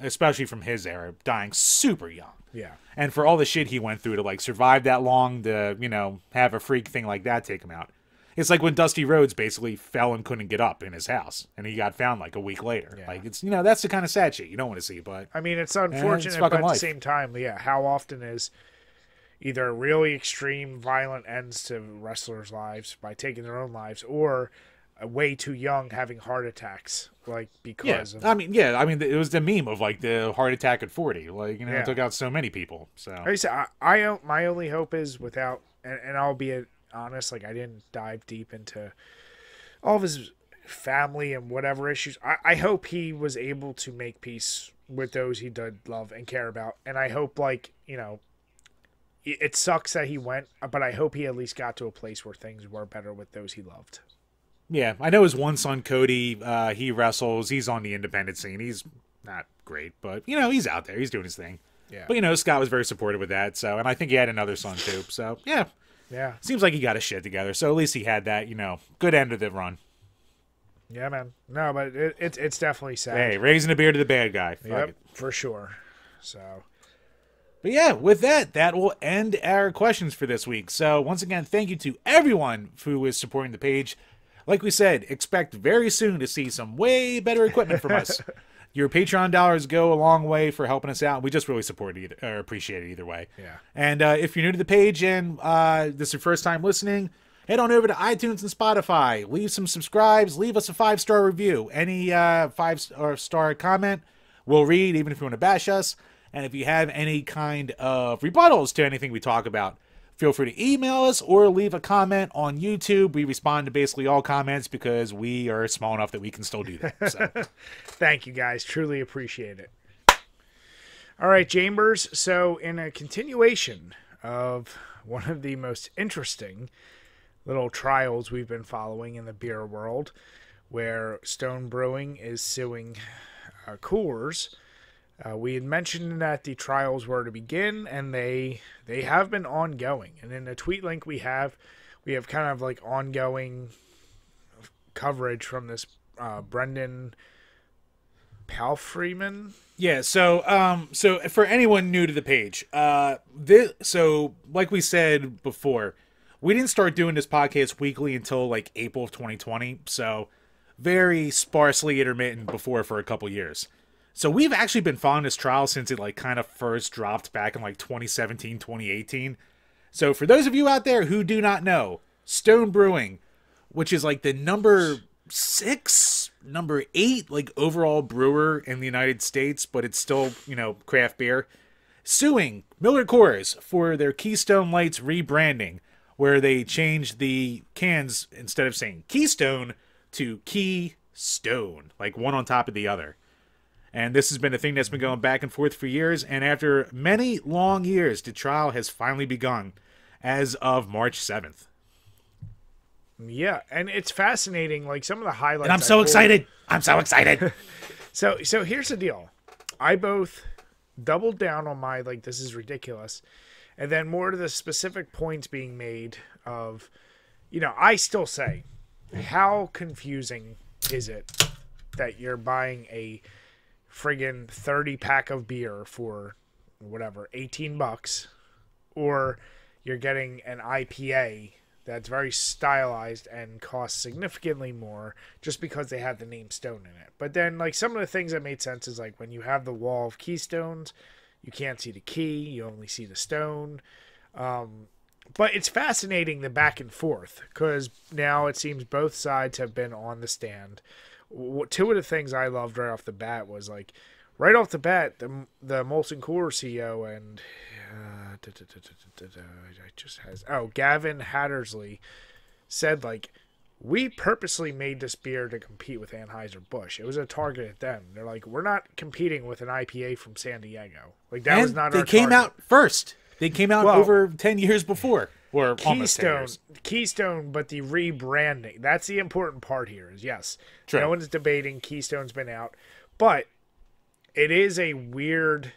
especially from his era, dying super young. Yeah. And for all the shit he went through to, like, survive that long to, have a freak thing like that take him out. It's like when Dusty Rhodes basically fell and couldn't get up in his house, and he got found, like, a week later. Yeah. Like, it's, that's the kind of sad shit you don't want to see, but... I mean, it's unfortunate, but at the same time, yeah, how often is either really extreme, violent ends to wrestlers' lives by taking their own lives, or... way too young having heart attacks, like, because of... I mean, it was the meme of, like, the heart attack at 40. Like, it took out so many people, so... Like I said, my only hope is without... And I'll be honest, like, I didn't dive deep into all of his family and whatever issues. I hope he was able to make peace with those he did love and care about. And I hope, like, it sucks that he went, but I hope he at least got to a place where things were better with those he loved. Yeah, I know his one son, Cody, he wrestles. He's on the independent scene. He's not great, but, he's out there. He's doing his thing. Yeah. But, Scott was very supportive with that, so, and I think he had another son, too. So, yeah. Yeah. Seems like he got his shit together, so at least he had that, good end of the run. Yeah, man. No, but it's definitely sad. Hey, raising a beer to the bad guy. Yep, for sure. So... But yeah, with that will end our questions for this week. So, once again, thank you to everyone who is supporting the page. Like we said, expect very soon to see some way better equipment from us. Your Patreon dollars go a long way for helping us out. We just really appreciate it either way. Yeah. And if you're new to the page and this is your first time listening, head on over to iTunes and Spotify. Leave some subscribes. Leave us a 5-star review. Any 5-star comment we'll read, even if you want to bash us. And if you have any kind of rebuttals to anything we talk about, feel free to email us or leave a comment on YouTube. We respond to basically all comments because we are small enough that we can still do that. So. Thank you, guys. Truly appreciate it. All right, Chambers. So in a continuation of one of the most interesting little trials we've been following in the beer world, where Stone Brewing is suing Coors, we had mentioned that the trials were to begin, and they have been ongoing. And in the tweet link we have kind of like ongoing coverage from this Brendan Palfreyman. Yeah, so for anyone new to the page, so like we said before, we didn't start doing this podcast weekly until like April of 2020, so very sparsely intermittent before for a couple years. So we've actually been following this trial since it like kind of first dropped back in like 2017, 2018. So for those of you out there who do not know, Stone Brewing, which is like the number 8 like overall brewer in the United States, but it's still, craft beer, suing Miller Coors for their Keystone Lights rebranding, where they changed the cans, instead of saying Keystone, to Keystone, like one on top of the other. And this has been a thing that's been going back and forth for years. And after many long years, the trial has finally begun as of March 7th. Yeah, and it's fascinating. Like some of the highlights. And I'm so excited. I'm so excited. So here's the deal. I both doubled down on my, like, this is ridiculous. And then more to the specific points being made of, you know, I still say, how confusing is it that you're buying a friggin' 30-pack of beer for, whatever, $18, or you're getting an IPA that's very stylized and costs significantly more just because they have the name Stone in it. But then, like, some of the things that made sense is, like, when you have the wall of Keystones, you can't see the key, you only see the stone. But it's fascinating, the back and forth, because now it seems both sides have been on the stand. Two of the things I loved right off the bat was, like, right off the bat, the Molson Coors CEO and Gavin Hattersley said, like, we purposely made this beer to compete with Anheuser-Busch. It was a target at them. They're like, we're not competing with an IPA from San Diego. Like, that was not our target. They came out first. They came out over 10 years before. Or almost 10 years. Keystone, but the rebranding. That's the important part here is, yes, true. No one's debating Keystone's been out. But it is a weird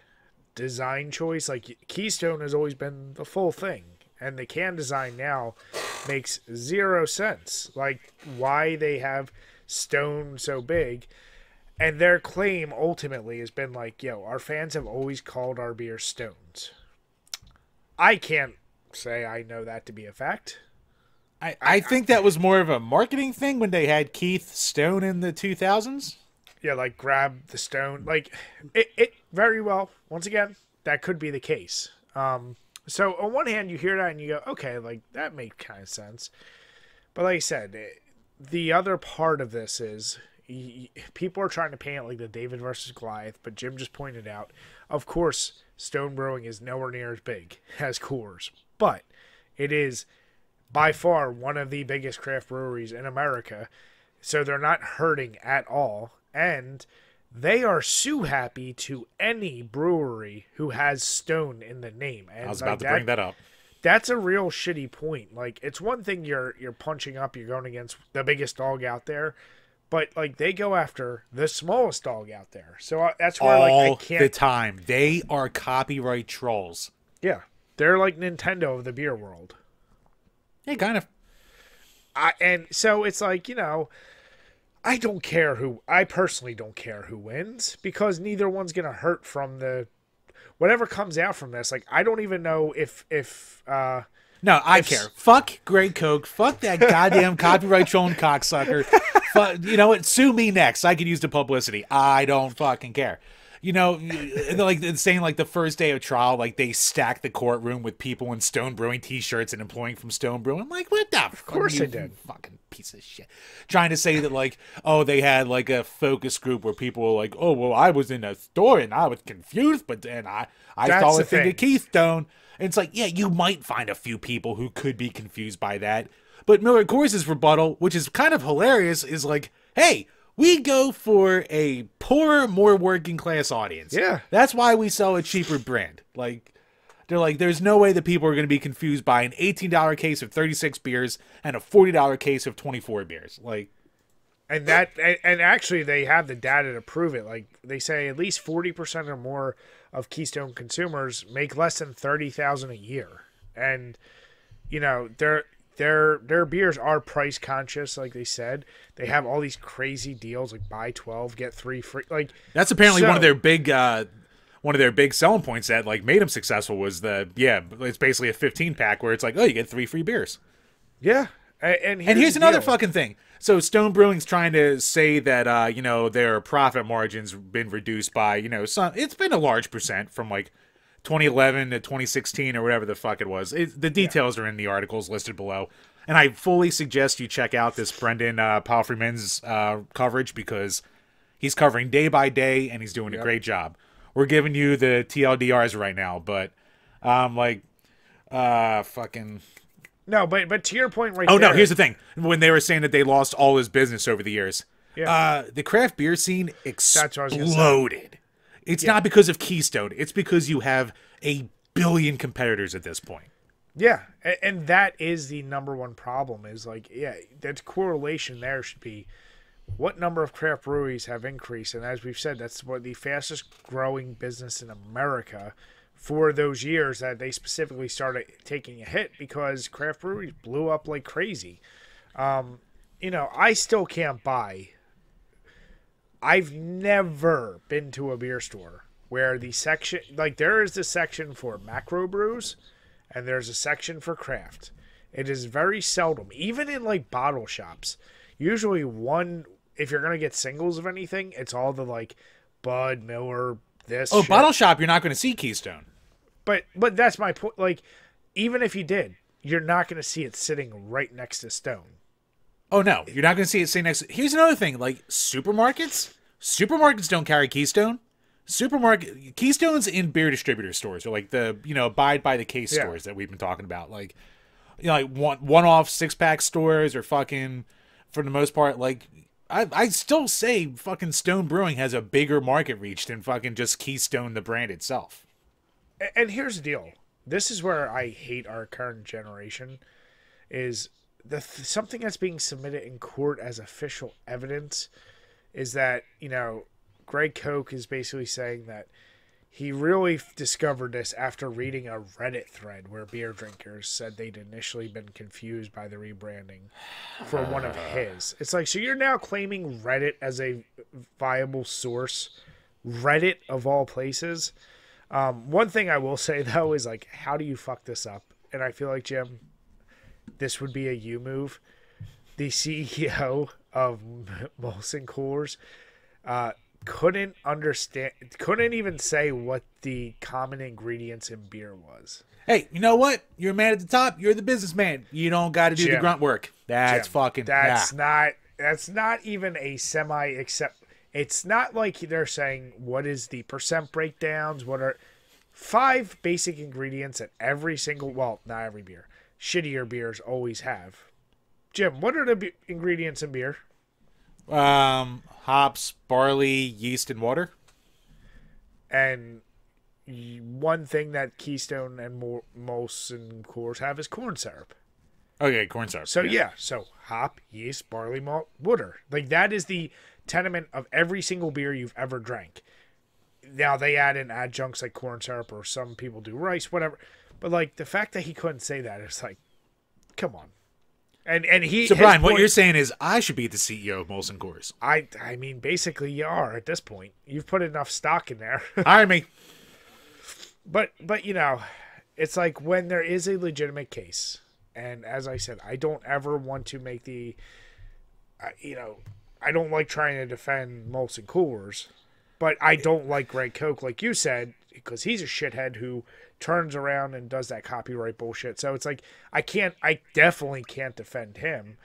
design choice. Like, Keystone has always been the full thing. And the can design now makes zero sense. Like, why they have Stone so big. And their claim ultimately has been like, yo, our fans have always called our beer Stones. I can't say I know that to be a fact. I think that was more of a marketing thing when they had Keith Stone in the 2000s. Yeah, like, grab the stone. Like, it very well, once again, that could be the case. So on one hand, you hear that and you go, okay, like, that makes kind of sense. But like I said, the other part of this is people are trying to paint it like the David versus Goliath, but Jim just pointed out, of course, Stone Brewing is nowhere near as big as Coors, but it is by far one of the biggest craft breweries in America, so they're not hurting at all, and they are sue happy to any brewery who has Stone in the name. And I was about to bring that up. That's a real shitty point. Like, it's one thing you're punching up, you're going against the biggest dog out there, but, like, they go after the smallest dog out there. So that's where, like, I can't. All the time. They are copyright trolls. Yeah. They're like Nintendo of the beer world. Yeah, kind of. And so it's like, you know, I personally don't care who wins, because neither one's going to hurt from whatever comes out from this. Like, I don't even know if no, I care. Fuck Greg Koch. Fuck that goddamn copyright trolling cocksucker. You know what? Sue me next. I could use the publicity. I don't fucking care. You know, like saying, like, the first day of trial, like, they stacked the courtroom with people in Stone Brewing t-shirts and employing from Stone Brewing. I'm like, what the fuck? Of course they did. Fucking piece of shit. Trying to say that, like, oh, they had, like, a focus group where people were like, oh, well, I was in a store and I was confused, but then I saw a thing of Keystone. And it's like, yeah, you might find a few people who could be confused by that. But Miller Coors' rebuttal, which is kind of hilarious, is like, hey, we go for a poorer, more working class audience. Yeah. That's why we sell a cheaper brand. Like, they're like, there's no way that people are going to be confused by an $18 case of 36 beers and a $40 case of 24 beers. Like, and actually they have the data to prove it. Like, they say at least 40% or more of Keystone consumers make less than $30,000 a year. And, you know, their beers are price conscious, like they said. They have all these crazy deals, like buy 12 get 3 free. Like, that's apparently one of their big selling points that, like, made them successful was it's basically a 15-pack where it's like, oh, you get 3 free beers. Yeah, and here's another fucking thing. So Stone Brewing's trying to say that you know, their profit margins been reduced by, you know, it's been a large percent from, like, 2011 to 2016 or whatever the fuck it was. The details are in the articles listed below. And I fully suggest you check out this Brendan Palfreyman's coverage, because he's covering day by day and he's doing a great job. We're giving you the TLDRs right now, but fucking... No, but to your point right there... Oh, no, here's the thing. When they were saying that they lost all his business over the years, The craft beer scene exploded. It's not because of Keystone. It's because you have a billion competitors at this point. Yeah, and that is the number one problem is like, that correlation there should be what number of craft breweries have increased. And as we've said, that's what the fastest growing business in America for those years that they specifically started taking a hit because craft breweries blew up like crazy. I still can't buy. I've never been to a beer store where the section, like there is the section for macro brews and there's a section for craft. It is very seldom, even in like bottle shops, usually if you're going to get singles of anything, it's all the like Bud, Miller, this. Oh, shit. Bottle shop, you're not going to see Keystone. But that's my point. Like, even if you did, you're not going to see it sitting right next to Stone. Oh, no. You're not going to see it sitting next to... Here's another thing. Like, supermarkets don't carry Keystone. Keystone's in beer distributor stores, or like the, abide by the case stores that we've been talking about. Like, like one-off six-pack stores or fucking, for the most part, like... I still say fucking Stone Brewing has a bigger market reach than fucking just Keystone, the brand itself. And here's the deal. This is where I hate our current generation, is something that's being submitted in court as official evidence is that, Greg Koch is basically saying that he really discovered this after reading a Reddit thread where beer drinkers said they'd initially been confused by the rebranding for one of his. It's like, so you're now claiming Reddit as a viable source? Reddit, of all places? One thing I will say, though, is like, how do you fuck this up? And I feel like, Jim, this would be a you move. The CEO of Molson Coors couldn't even say what the common ingredients in beer was. Hey, you know what? You're a man at the top. You're the businessman. You don't got to do the grunt work. That's fucking... That's not even a except it's not like they're saying what is the percent breakdowns, what are 5 basic ingredients that every single, well, not every beer, shittier beers always have. Jim, what are the ingredients in beer? Hops, barley, yeast, and water. And one thing that Keystone and Molson Coors have is corn syrup. Okay, corn syrup. So so hop, yeast, barley malt, water. Like that is the tenement of every single beer you've ever drank. Now they add in adjuncts like corn syrup, or some people do rice, whatever. But like the fact that he couldn't say that, it's like, come on. And he. So Brian, what you're saying is I should be the CEO of Molson Coors. I mean, basically you are at this point. You've put enough stock in there. Hire me. But it's like when there is a legitimate case, and as I said, I don't ever want to make the, I don't like trying to defend Molson Coors, but I don't like Greg Koch, like you said, because he's a shithead who turns around and does that copyright bullshit. So it's like I definitely can't defend him.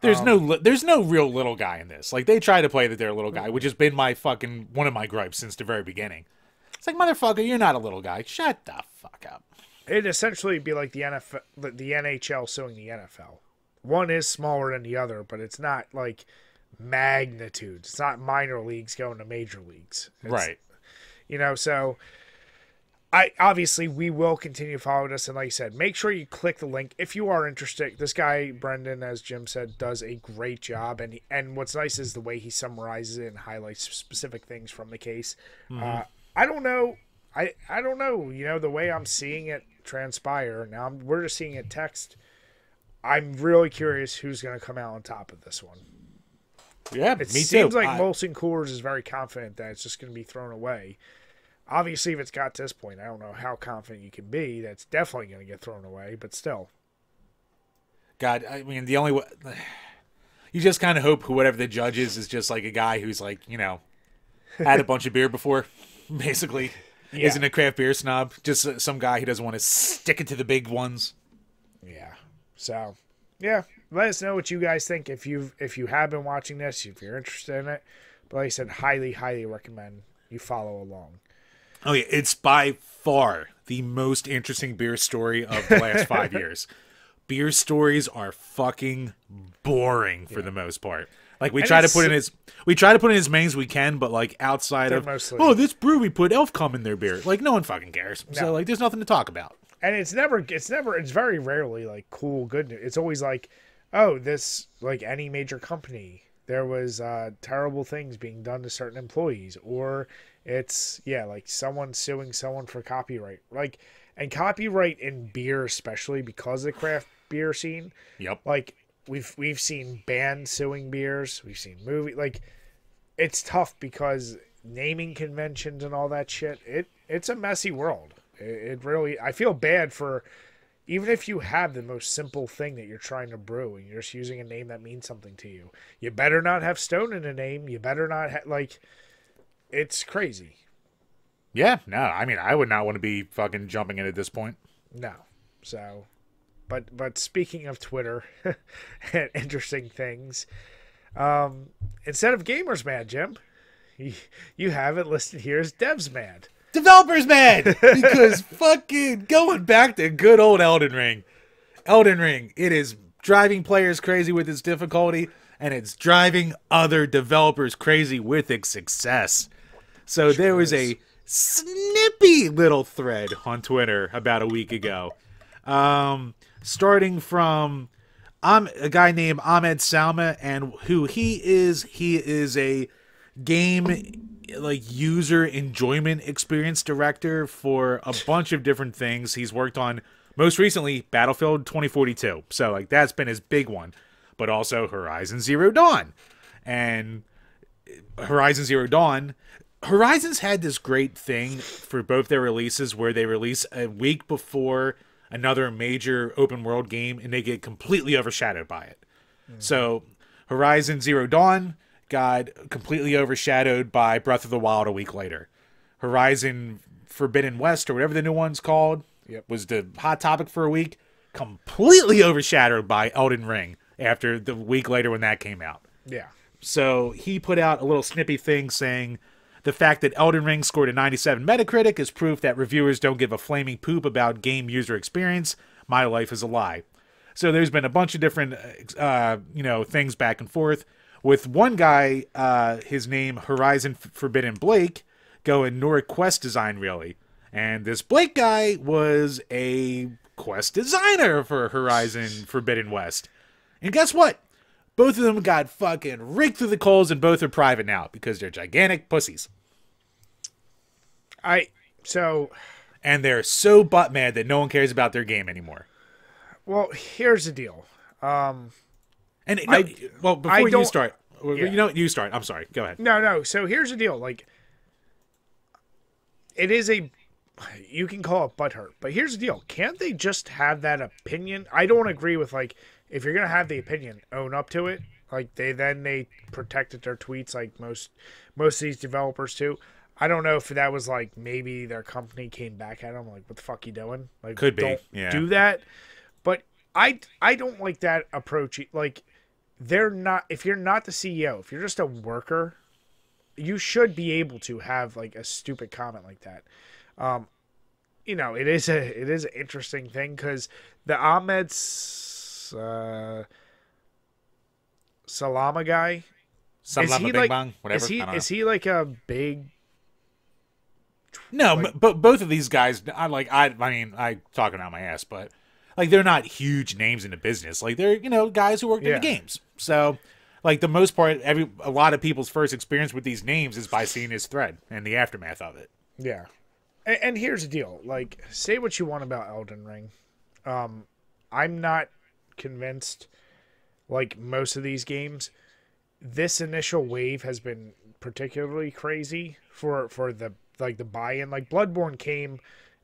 There's no real little guy in this. Like they try to play that they're a little guy, which has been one of my gripes since the very beginning. It's like, motherfucker, you're not a little guy. Shut the fuck up. It'd essentially be like the NHL suing the NFL. One is smaller than the other, but it's not like magnitude. It's not minor leagues going to major leagues. Right. So we will continue to follow this. And like I said, make sure you click the link if you are interested. This guy, Brendan, as Jim said, does a great job. And what's nice is the way he summarizes it and highlights specific things from the case. Mm-hmm. I don't know. I don't know. The way I'm seeing it transpire now, we're just seeing it text. I'm really curious who's going to come out on top of this one. Yeah, me too. It seems like Molson Coors is very confident that it's just going to be thrown away. Obviously, if it's got to this point, I don't know how confident you can be. That's definitely going to get thrown away, but still. God, I mean, the only way... You just kind of hope whatever the judge is just like a guy who's like, had a bunch of beer before, basically. Yeah. Isn't a craft beer snob. Just some guy who doesn't want to stick it to the big ones. Yeah. So, yeah. Let us know what you guys think if you have been watching this, if you're interested in it. But like I said, highly, highly recommend you follow along. Oh, yeah. It's by far the most interesting beer story of the last 5 years. Beer stories are fucking boring for the most part. Like we try to put in as many as we can, but like outside of this brewery put elf cum in their beer. Like no one fucking cares. No. So like there's nothing to talk about. And it's very rarely like cool good news. It's always like, oh, this, like any major company, there was terrible things being done to certain employees, or it's like someone suing someone for copyright. Like, and copyright in beer especially because of the craft beer scene. Yep. Like we've seen bands suing beers, we've seen like it's tough because naming conventions and all that shit, it's a messy world. It really, I feel bad for, even if you have the most simple thing that you're trying to brew and you're just using a name that means something to you, you better not have Stone in the name. You better not like, it's crazy. Yeah, no, I mean, I would not want to be fucking jumping in at this point. No. So, but speaking of Twitter and interesting things, instead of gamers mad, Jim, you have it listed here as devs mad. Developers mad because fucking going back to good old Elden Ring. Elden Ring, it is driving players crazy with its difficulty, and it's driving other developers crazy with its success. So there was a snippy little thread on Twitter about a week ago. Starting from a guy named Ahmed Salma, and who he is a game like user enjoyment experience director for a bunch of different things. He's worked on most recently Battlefield 2042, so like that's been his big one, but also Horizon Zero Dawn. And Horizon's had this great thing for both their releases where they release a week before another major open world game and they get completely overshadowed by it. Mm-hmm. So Horizon Zero Dawn got completely overshadowed by Breath of the Wild a week later. Horizon Forbidden West, or whatever the new one's called, was the hot topic for a week, completely overshadowed by Elden Ring after the week later when that came out. Yeah. So he put out a little snippy thing saying, the fact that Elden Ring scored a 97 Metacritic is proof that reviewers don't give a flaming poop about game user experience. My life is a lie. So there's been a bunch of different, things back and forth. With one guy, his name Horizon Forbidden Blake, going Nora quest design really. And this Blake guy was a quest designer for Horizon Forbidden West. And guess what? Both of them got fucking raked through the coals, and both are private now because they're gigantic pussies. And they're so butt mad that no one cares about their game anymore. Well, here's the deal. Before you start, you start. I'm sorry. Go ahead. No. So here's the deal. Like, you can call it butthurt, but here's the deal. Can't they just have that opinion? I don't agree with, like, if you're going to have the opinion, own up to it. Like, they protected their tweets like most of these developers too. I don't know if that was like maybe their company came back at them like, what the fuck you doing? Like, could be. Don't do that. But I don't like that approach. Like, if you're not the CEO, if you're just a worker, you should be able to have like a stupid comment like that. It is an interesting thing because the Ahmed Salama guy, is he like a big? No, but both of these guys, I talking out my ass, but like they're not huge names in the business. Like they're guys who work in the games. So like the most part, a lot of people's first experience with these names is by seeing his thread and the aftermath of it. Yeah, and here's the deal. Like, say what you want about Elden Ring, I'm not convinced. Like most of these games, this initial wave has been particularly crazy for the buy-in. Like Bloodborne came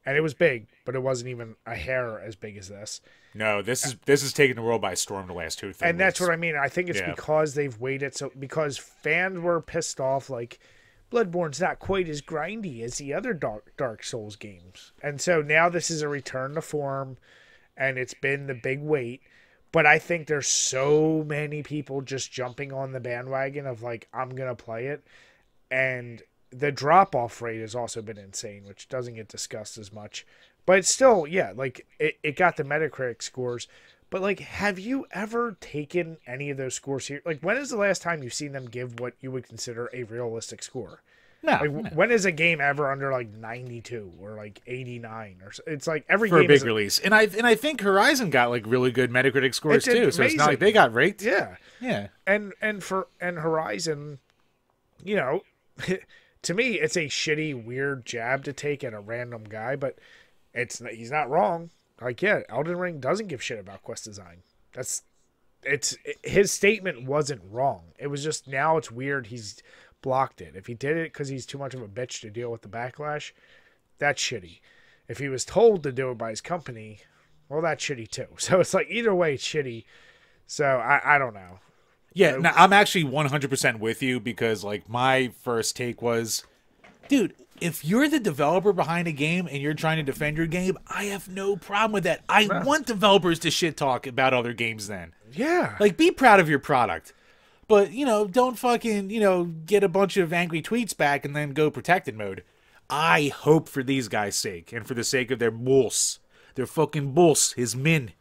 and it was big, but it wasn't even a hair as big as this. No, this is taking the world by storm the last 2 or 3 weeks. And that's what I mean. I think it's because they've waited because fans were pissed off. Like, Bloodborne's not quite as grindy as the other Dark Souls games, and so now this is a return to form, and it's been the big wait. But I think there's so many people just jumping on the bandwagon of like, I'm gonna play it, and the drop-off rate has also been insane, which doesn't get discussed as much. But it's still, like, it got the Metacritic scores. But like, have you ever taken any of those scores here? Like, when is the last time you've seen them give what you would consider a realistic score? No, like, no. When is a game ever under like 92 or like 89 or so? It's like every for game a big release, and I think Horizon got like really good Metacritic scores too. So it's not like they got raked. Yeah, yeah. And Horizon, you know, to me, it's a shitty, weird jab to take at a random guy, but he's not wrong. Like, yeah, Elden Ring doesn't give shit about quest design. His statement wasn't wrong. It was just now it's weird he's blocked it. If he did it because he's too much of a bitch to deal with the backlash, that's shitty. If he was told to do it by his company, well, that's shitty too. So it's like either way, it's shitty. So I don't know. Yeah, no, I'm actually 100% with you because like my first take was, dude, if you're the developer behind a game and you're trying to defend your game, I have no problem with that. I want developers to shit talk about other games then. Yeah. Like, be proud of your product. But, you know, don't fucking, you know, get a bunch of angry tweets back and then go protected mode. I hope for these guys' sake and for the sake of their bulls, their fucking bulls, his men.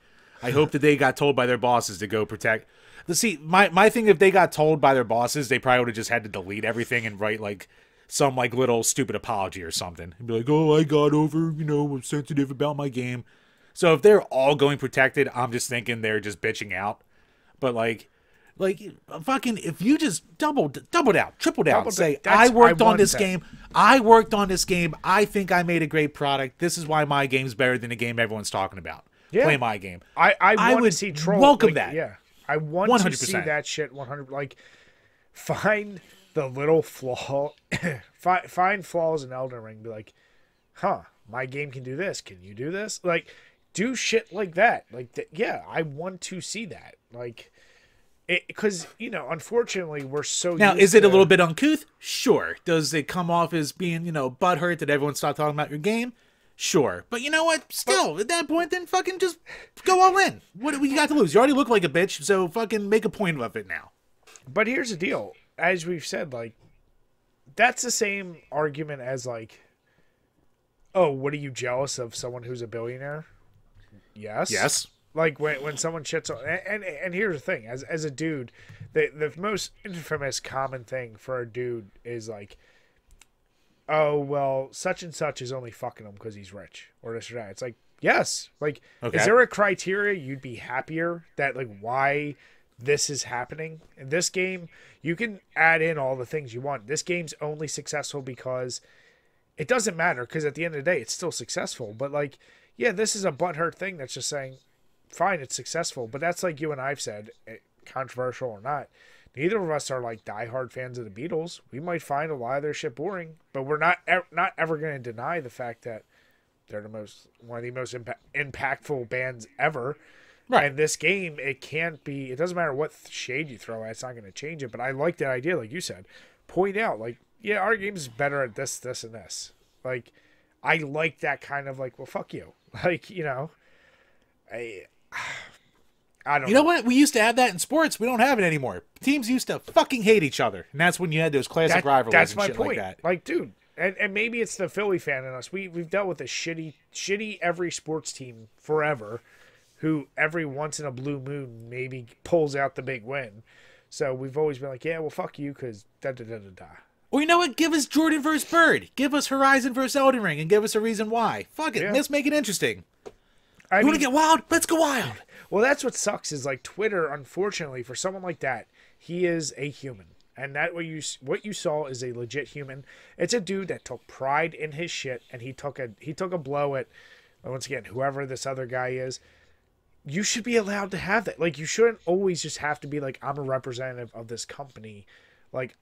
I hope that they got told by their bosses to go protect. See, my thing, if they got told by their bosses, they probably would have just had to delete everything and write, like, some, like, little stupid apology or something. And be like, oh, I got over, you know, I'm sensitive about my game. So if they're all going protected, I'm just thinking they're just bitching out. But, like fucking, if you just double down, triple down, say, I worked on this game. I worked on this game. I think I made a great product. This is why my game's better than the game everyone's talking about. Yeah. Play my game. I want to see trolls. Welcome that. Yeah. I want 100%. To see that shit 100. Like, find the little flaw, find flaws in Elden Ring. Be like, huh, my game can do this. Can you do this? Like, do shit like that. Like, yeah, I want to see that. Like, because, you know, unfortunately, we're so now, is it a little bit uncouth? Sure. Does it come off as being, you know, butthurt that everyone stopped talking about your game? Sure. But you know what? Still, at that point, then fucking just go all in. What do you got to lose? You already look like a bitch, so fucking make a point of it now. But here's the deal. As we've said, like, that's the same argument as, like, oh, what are you jealous of someone who's a billionaire? Yes. Yes. Like, when someone shits on... And here's the thing. As a dude, the most infamous common thing for a dude is, like, oh, well, such and such is only fucking him because he's rich. Or this or that. It's like, yes. Like, okay. Is there a criteria you'd be happier that, like, why this is happening? In this game, you can add in all the things you want. This game's only successful because it doesn't matter, because at the end of the day, it's still successful. But, like, yeah, this is a butthurt thing that's just saying, fine, it's successful. But that's like you and I've said, controversial or not, neither of us are like diehard fans of the Beatles. We might find a lot of their shit boring, but we're not ever going to deny the fact that they're one of the most impactful bands ever. Right. And this game, it doesn't matter what shade you throw at, it's not going to change it. But I like that idea, like you said. Point out, like, yeah, our game's better at this, this, and this. Like, I like that kind of like, well, fuck you. Like, you know, I don't know. You know what? We used to have that in sports. We don't have it anymore. Teams used to fucking hate each other. And that's when you had those classic rivalries and shit like that. Like, dude, and maybe it's the Philly fan in us. We've dealt with a shitty every sports team forever, who every once in a blue moon maybe pulls out the big win. So we've always been like, yeah, well, fuck you, because da-da-da-da-da. Well, you know what? Give us Jordan versus Bird. Give us Horizon versus Elden Ring, and give us a reason why. Fuck it. Yeah. Let's make it interesting. You want to get wild? Let's go wild. Well, that's what sucks is, like, Twitter, unfortunately, for someone like that, he is a human. And that what you saw is a legit human. It's a dude that took pride in his shit, and he took a blow at, once again, whoever this other guy is. You should be allowed to have that. Like, you shouldn't always just have to be like, I'm a representative of this company. Like,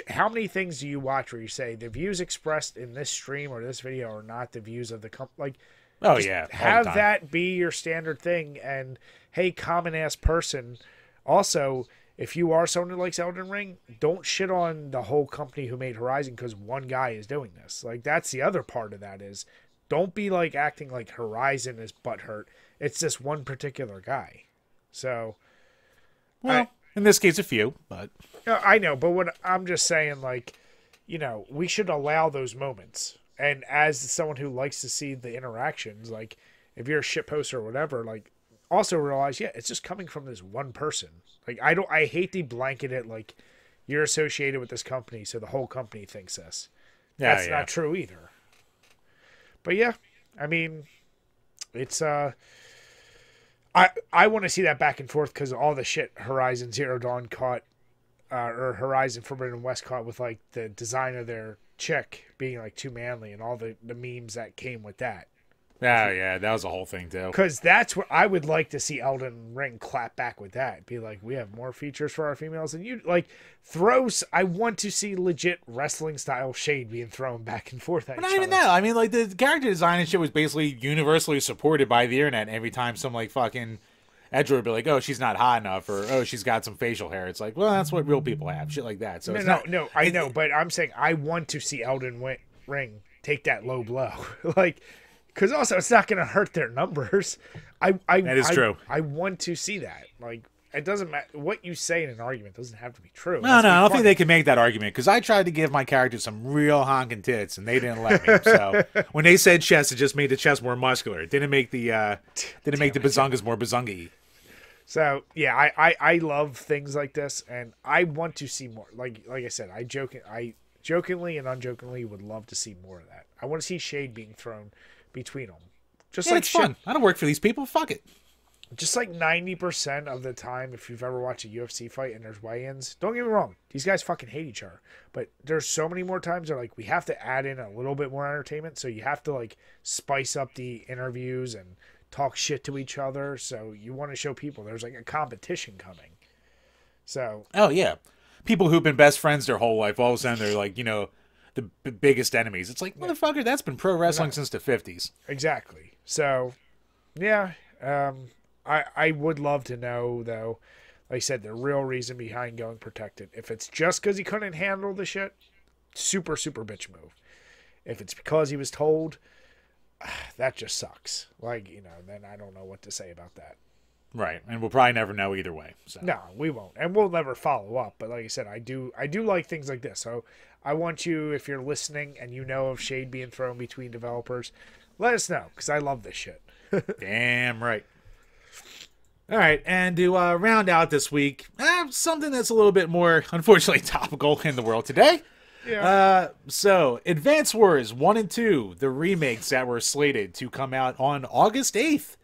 how many things do you watch where you say the views expressed in this stream or this video are not the views of the company? Like, oh yeah, have that be your standard thing. And hey, common ass person, also, if you are someone who likes Elden Ring, don't shit on the whole company who made Horizon because one guy is doing this. Like, that's the other part of that is, don't be like acting like Horizon is butthurt. It's this one particular guy. So, well, in this case, a few, but I know. But what I'm just saying, like, you know, we should allow those moments. And as someone who likes to see the interactions, like, if you're a shit poster or whatever, like, also realize, yeah, it's just coming from this one person. Like, I hate the blanketed, like, you're associated with this company, so the whole company thinks this. That's not true either. But yeah, I mean, it's, I want to see that back and forth because all the shit Horizon Zero Dawn caught, or Horizon Forbidden West caught with, like, the design of their chick being, like, too manly and all the memes that came with that. Oh, yeah, that was a whole thing, too. Because that's what I would like to see Elden Ring clap back with that. Be like, we have more features for our females than you. Like, I want to see legit wrestling-style shade being thrown back and forth at each other. Not even that. I mean, like, the character design and shit was basically universally supported by the internet. Every time some, like, fucking Edger would be like, oh, she's not hot enough, or, oh, she's got some facial hair. It's like, well, that's what real people have. Shit like that. So No, I know, but I'm saying I want to see Elden Ring take that low blow. Like... Because also, it's not going to hurt their numbers. That is true. I want to see that. Like, it doesn't matter. What you say in an argument doesn't have to be true. No, I don't think they can make that argument. Because I tried to give my character some real honking tits, and they didn't let me. So when they said chest, it just made the chest more muscular. It didn't make the bazungas more bazungy. So yeah, I love things like this, and I want to see more. Like I said, I jokingly and unjokingly would love to see more of that. I want to see shade being thrown between them. Just like it's fun. I don't work for these people. Fuck it. Just like 90% of the time, if you've ever watched a UFC fight and there's weigh-ins, don't get me wrong, these guys fucking hate each other. But there's so many more times they're like, we have to add in a little bit more entertainment. So you have to like spice up the interviews and talk shit to each other. So you want to show people there's like a competition coming. So. Oh, yeah. People who've been best friends their whole life, all of a sudden they're like, the biggest enemies. It's like, motherfucker, that's been pro wrestling since the 50s. Exactly. So, yeah, I would love to know, though, like I said, the real reason behind going protected. If it's just because he couldn't handle the shit, super, super bitch move. If it's because he was told, that just sucks. Like, then I don't know what to say about that. Right, and we'll probably never know either way. So. No, we won't, and we'll never follow up. But like I said, I do like things like this. So I want you, if you're listening and you know of shade being thrown between developers, let us know because I love this shit. Damn right. All right, and to round out this week, something that's a little bit more, unfortunately, topical in the world today. Yeah. So, Advance Wars 1 and 2, the remakes that were slated to come out on August 8th,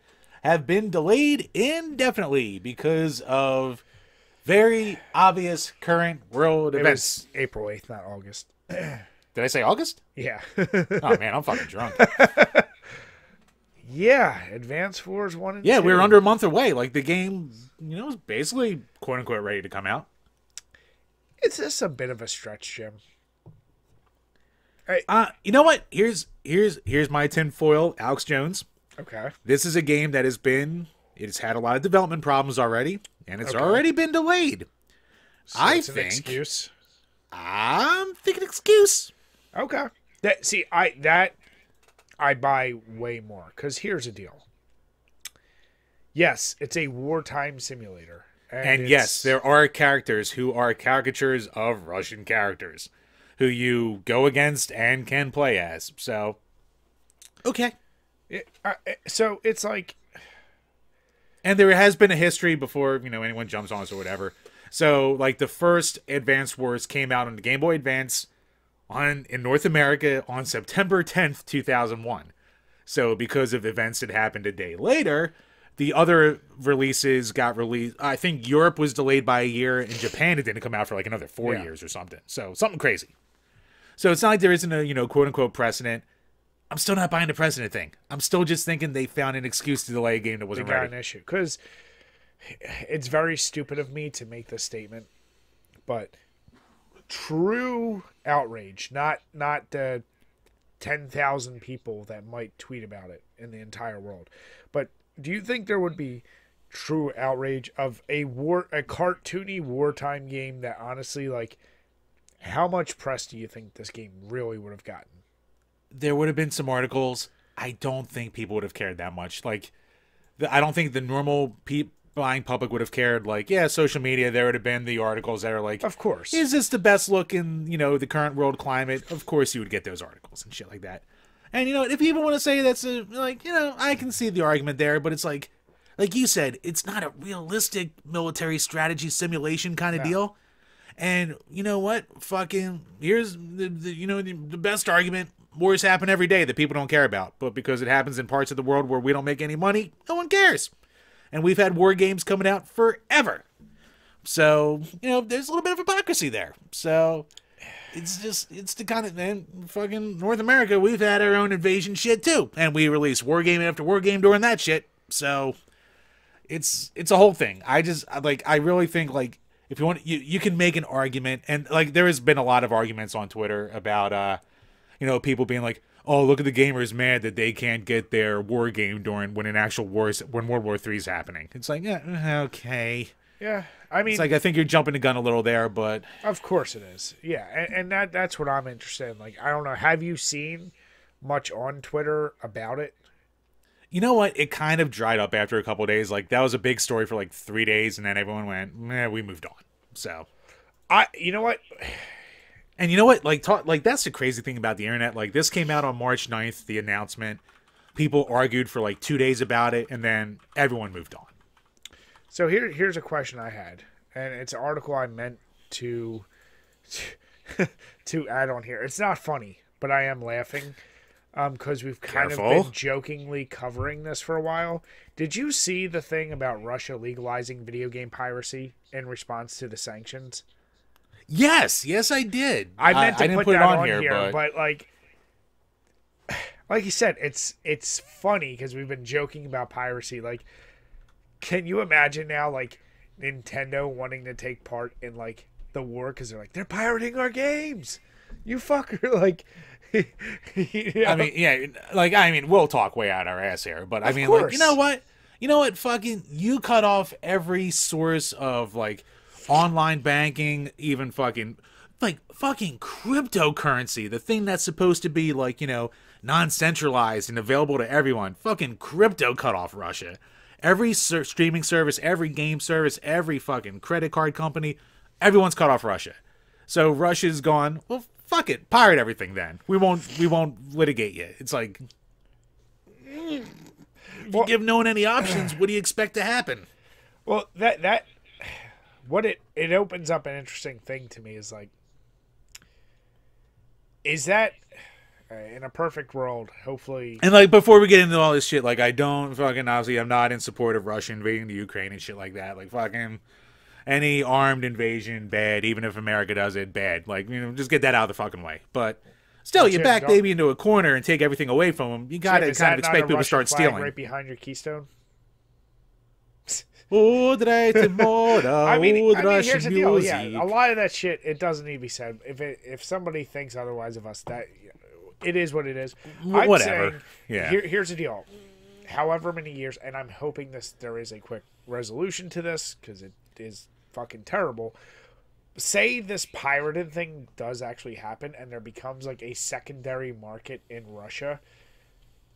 have been delayed indefinitely because of very obvious current world events. It was April 8th, not August. Did I say August? Yeah. Oh, man, I'm fucking drunk. Yeah, Advance Wars 1 and 2. Yeah, we're under a month away. Like, the game, is basically, quote-unquote, ready to come out. It's just a bit of a stretch, Jim. You know what? Here's my tinfoil, Alex Jones. Okay. This is a game that it's had a lot of development problems already, and it's already been delayed. So I think. An excuse. I'm thinking excuse. Okay. I buy way more, because here's the deal. Yes, it's a wartime simulator. And yes, there are characters who are caricatures of Russian characters who you go against and can play as. So, okay. So it's like... And there has been a history before, anyone jumps on us or whatever. So, like, the first Advance Wars came out on the Game Boy Advance in North America on September 10th, 2001. So, because of events that happened a day later, the other releases got released. I think Europe was delayed by a year. In Japan, it didn't come out for like another 4 years or something. So, something crazy. So, it's not like there isn't a, quote-unquote precedent. I'm still not buying the precedent thing. I'm still just thinking they found an excuse to delay a game that wasn't ready. They got an issue. Because it's very stupid of me to make this statement, but true outrage, not the 10,000 people that might tweet about it in the entire world. But do you think there would be true outrage of a cartoony wartime game that honestly, like, how much press do you think this game really would have gotten? There would have been some articles. I don't think people would have cared that much. Like, I don't think the normal buying public would have cared. Like, yeah, social media, there would have been the articles that are like, of course, is this the best look in, the current world climate? Of course you would get those articles and shit like that. And, if you even want to say that's I can see the argument there, but it's like, like you said, it's not a realistic military strategy simulation kind of deal. And you know what? Fucking here's the best argument. Wars happen every day that people don't care about, but because it happens in parts of the world where we don't make any money, no one cares. And we've had war games coming out forever. So, there's a little bit of hypocrisy there. So, it's the kind of, man, fucking North America, we've had our own invasion shit too. And we release war game after war game during that shit. So, it's a whole thing. I really think, like, if you want, you can make an argument. And, like, there has been a lot of arguments on Twitter about, people being like, oh, look at the gamers mad that they can't get their war game during when World War III is happening. It's like, yeah, okay. Yeah, I mean, it's like I think you're jumping the gun a little there, but of course it is. Yeah, and that's what I'm interested in. Like, I don't know, have you seen much on Twitter about it? You know what? It kind of dried up after a couple of days. Like, that was a big story for like 3 days, and then everyone went, we moved on. So, you know what? And you know what? Like that's the crazy thing about the internet. Like, this came out on March 9th, the announcement. People argued for like 2 days about it, and then everyone moved on. So here's a question I had, and it's an article I meant to add on here. It's not funny, but I am laughing because we've kind of been jokingly covering this for a while. Did you see the thing about Russia legalizing video game piracy in response to the sanctions? Yes, I did. I meant to put that on here, but like you said, it's funny because we've been joking about piracy. Like, can you imagine now, like, Nintendo wanting to take part in, like, the war because they're like, they're pirating our games, you fucker. Like, I mean, yeah, we'll talk way out our ass here, but I mean, like, you know what, fucking, you cut off every source of, like, online banking, even fucking cryptocurrency, the thing that's supposed to be, like, non-centralized and available to everyone. Fucking crypto cut off Russia. Every streaming service, every game service, every fucking credit card company, everyone's cut off Russia. So Russia's gone, well, fuck it, pirate everything then. We won't litigate you. It's like, if you give no one any options, what do you expect to happen? Well, what it opens up an interesting thing to me is, like, is that in a perfect world, hopefully. And, like, before we get into all this shit, like, I don't fucking, obviously, I'm not in support of Russia invading the Ukraine and shit like that. Like, fucking any armed invasion, bad. Even if America does it, bad. Like, just get that out of the fucking way. But still, you back baby into a corner and take everything away from them. You gotta kind of expect people to start stealing. Right behind your Keystone. I mean, here's the deal. Yeah, a lot of that shit, it doesn't need to be said. If somebody thinks otherwise of us, that it is what it is. Whatever. Here's the deal. However many years, and I'm hoping there is a quick resolution to this because it is fucking terrible. Say this pirated thing does actually happen, and there becomes like a secondary market in Russia.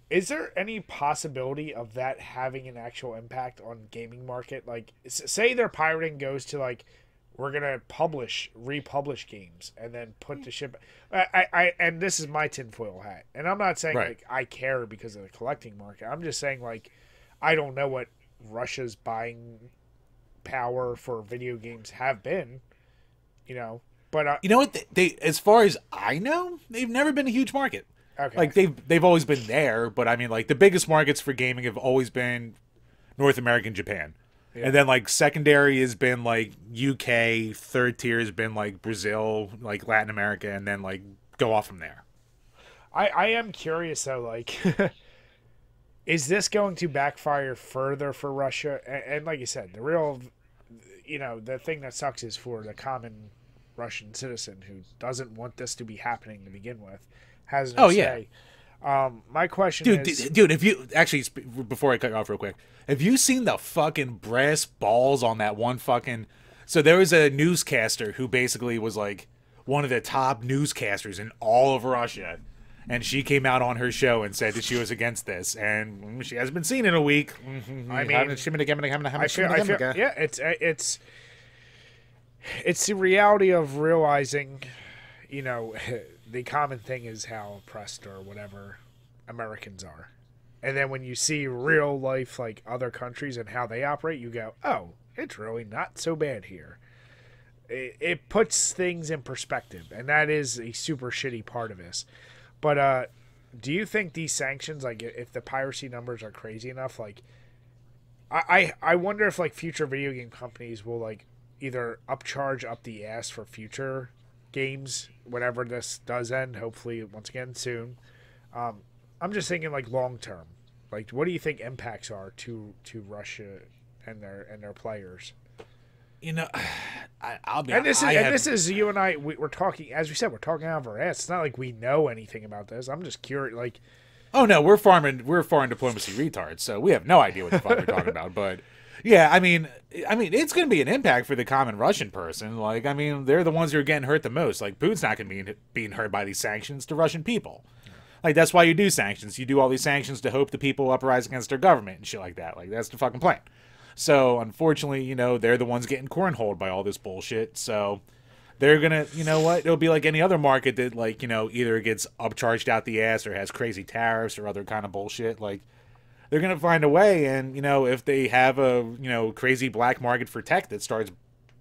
Is there any possibility of that having an actual impact on gaming market? Like, say their pirating goes to, like, we're gonna republish games and then put the ship. And this is my tinfoil hat, and I'm not saying like I care because of the collecting market. I'm just saying, like, I don't know what Russia's buying power for video games have been, But you know what? They, as far as I know, they've never been a huge market. Okay. Like, they've always been there, but I mean, like, the biggest markets for gaming have always been North America and Japan. Yeah. And then, like, secondary has been, like, UK, third tier has been, like, Brazil, like, Latin America, and then, like, go off from there. I am curious, though, like, is this going to backfire further for Russia? And like you said, the real, the thing that sucks is for the common Russian citizen who doesn't want this to be happening to begin with. Has no say. My question is... Dude, if you... Actually, before I cut you off real quick, have you seen the fucking brass balls on that one fucking... So there was a newscaster who basically was, like, one of the top newscasters in all of Russia, and she came out on her show and said that she was against this, and she hasn't been seen in a week. I mean... It's the reality of realizing, the common thing is how oppressed or whatever Americans are. And then when you see real life, like other countries and how they operate, you go, oh, it's really not so bad here. It puts things in perspective, and that is a super shitty part of this. But do you think these sanctions, like if the piracy numbers are crazy enough, like I wonder if like future video game companies will like either upcharge up the ass for future games whenever this does end, hopefully once again soon. I'm just thinking like long term. Like, what do you think impacts are to Russia and their players? You know, I'll be. And this is you and I. We're talking, as we said, we're talking out of our ass. It's not like we know anything about this. I'm just curious. Like, oh no, we're foreign diplomacy retards, so we have no idea what the fuck we're talking about. But yeah, I mean, it's going to be an impact for the common Russian person. Like, I mean, they're the ones who are getting hurt the most. Like, Putin's not going to be being hurt by these sanctions. The Russian people. Like, that's why you do sanctions. You do all these sanctions to hope the people uprise against their government and shit like that. Like, that's the fucking plan. So, unfortunately, you know, they're the ones getting cornholed by all this bullshit. So, they're going to, you know what? It'll be like any other market that, like, you know, either gets upcharged out the ass or has crazy tariffs or other kind of bullshit. Like, they're going to find a way. And, you know, if they have a, you know, crazy black market for tech that starts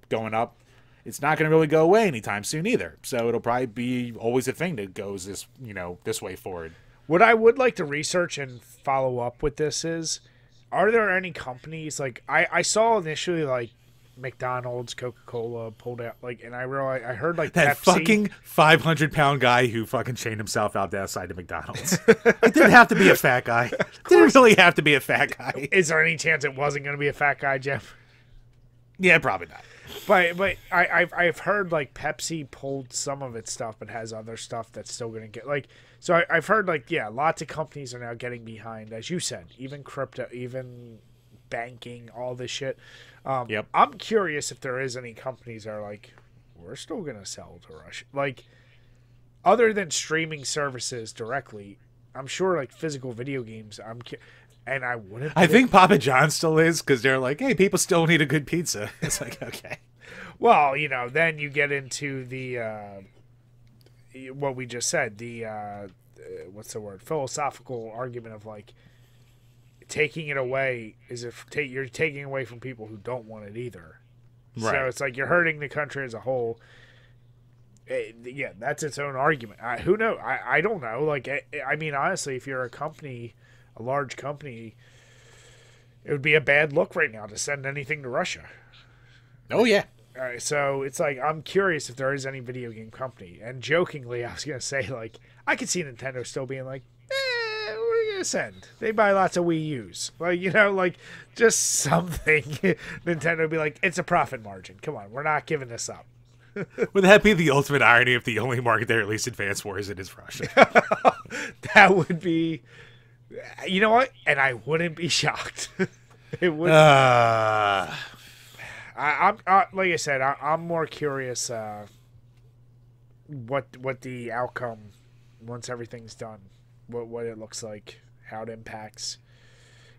going up, it's not going to really go away anytime soon either. So it'll probably be always a thing that goes this, you know, this way forward. What I would like to research and follow up with this is, are there any companies, like, I saw initially, like, McDonald's, Coca-Cola pulled out, like, and I realized, I heard, like, that Pepsi. Fucking 500-pound guy who fucking chained himself out the outside of McDonald's. It didn't have to be a fat guy. It didn't really have to be a fat guy. Is there any chance it wasn't going to be a fat guy, Jeff? Yeah, probably not. But I've heard like Pepsi pulled some of its stuff, but has other stuff that's still going to get like. So I've heard like lots of companies are now getting behind, as you said, even crypto, even banking, all this shit. Yep. I'm curious if there is any companies that are like, we're still going to sell to Russia, like other than streaming services directly. I'm sure like physical video games. And I wouldn't. I think Papa John's still is, because they're like, hey, people still need a good pizza. It's like, okay. Well, you know, then you get into the what we just said, the what's the word? Philosophical argument of like taking it away is if you're taking away from people who don't want it either. Right. So it's like you're hurting the country as a whole. Yeah, that's its own argument. Who knows? I don't know. Like, I mean, honestly, if you're a company, a large company, it would be a bad look right now to send anything to Russia. Oh, yeah. All right, so it's like, I'm curious if there is any video game company. And jokingly, I was going to say, like, I could see Nintendo still being like, what are you going to send? They buy lots of Wii U's. Like, you know, like, just something. Nintendo would be like, it's a profit margin. Come on, we're not giving this up. Would that be the ultimate irony if the only market they released Advance Wars in is Russia? That would be... You know what? And I wouldn't be shocked. It would. I'm like I said. I'm more curious. What the outcome once everything's done. What it looks like. How it impacts.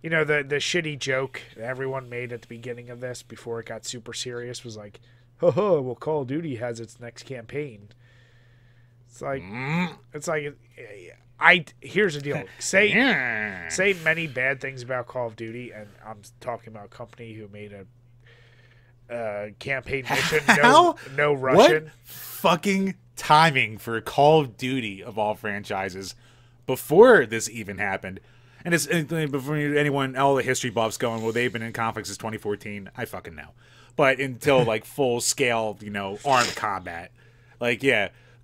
You know, the shitty joke that everyone made at the beginning of this before it got super serious was like, "Oh, well, Call of Duty has its next campaign." It's like, here's the deal. Say many bad things about Call of Duty, and I'm talking about a company who made a campaign mission. No Russian. What fucking timing for Call of Duty of all franchises before this even happened. And it's before anyone, all the history buffs going, well, they've been in conflict since 2014. I fucking know. But until like full scale, you know, armed combat, like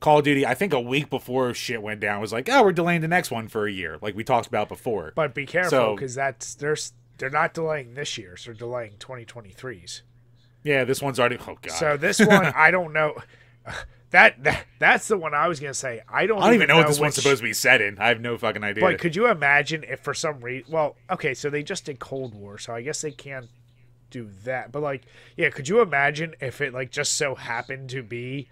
Call of Duty, I think a week before shit went down, was like, oh, we're delaying the next one for a year, like we talked about before. But be careful, because they're not delaying this year, so they're delaying 2023's. Yeah, this one's already. Oh god. So this one, I don't know. That's the one I was gonna say. I don't even know what this one's supposed to be set in. I have no fucking idea. But could you imagine if for some reason? Well, okay, so they just did Cold War, so I guess they can't do that. But like, yeah, could you imagine if it like just so happened to be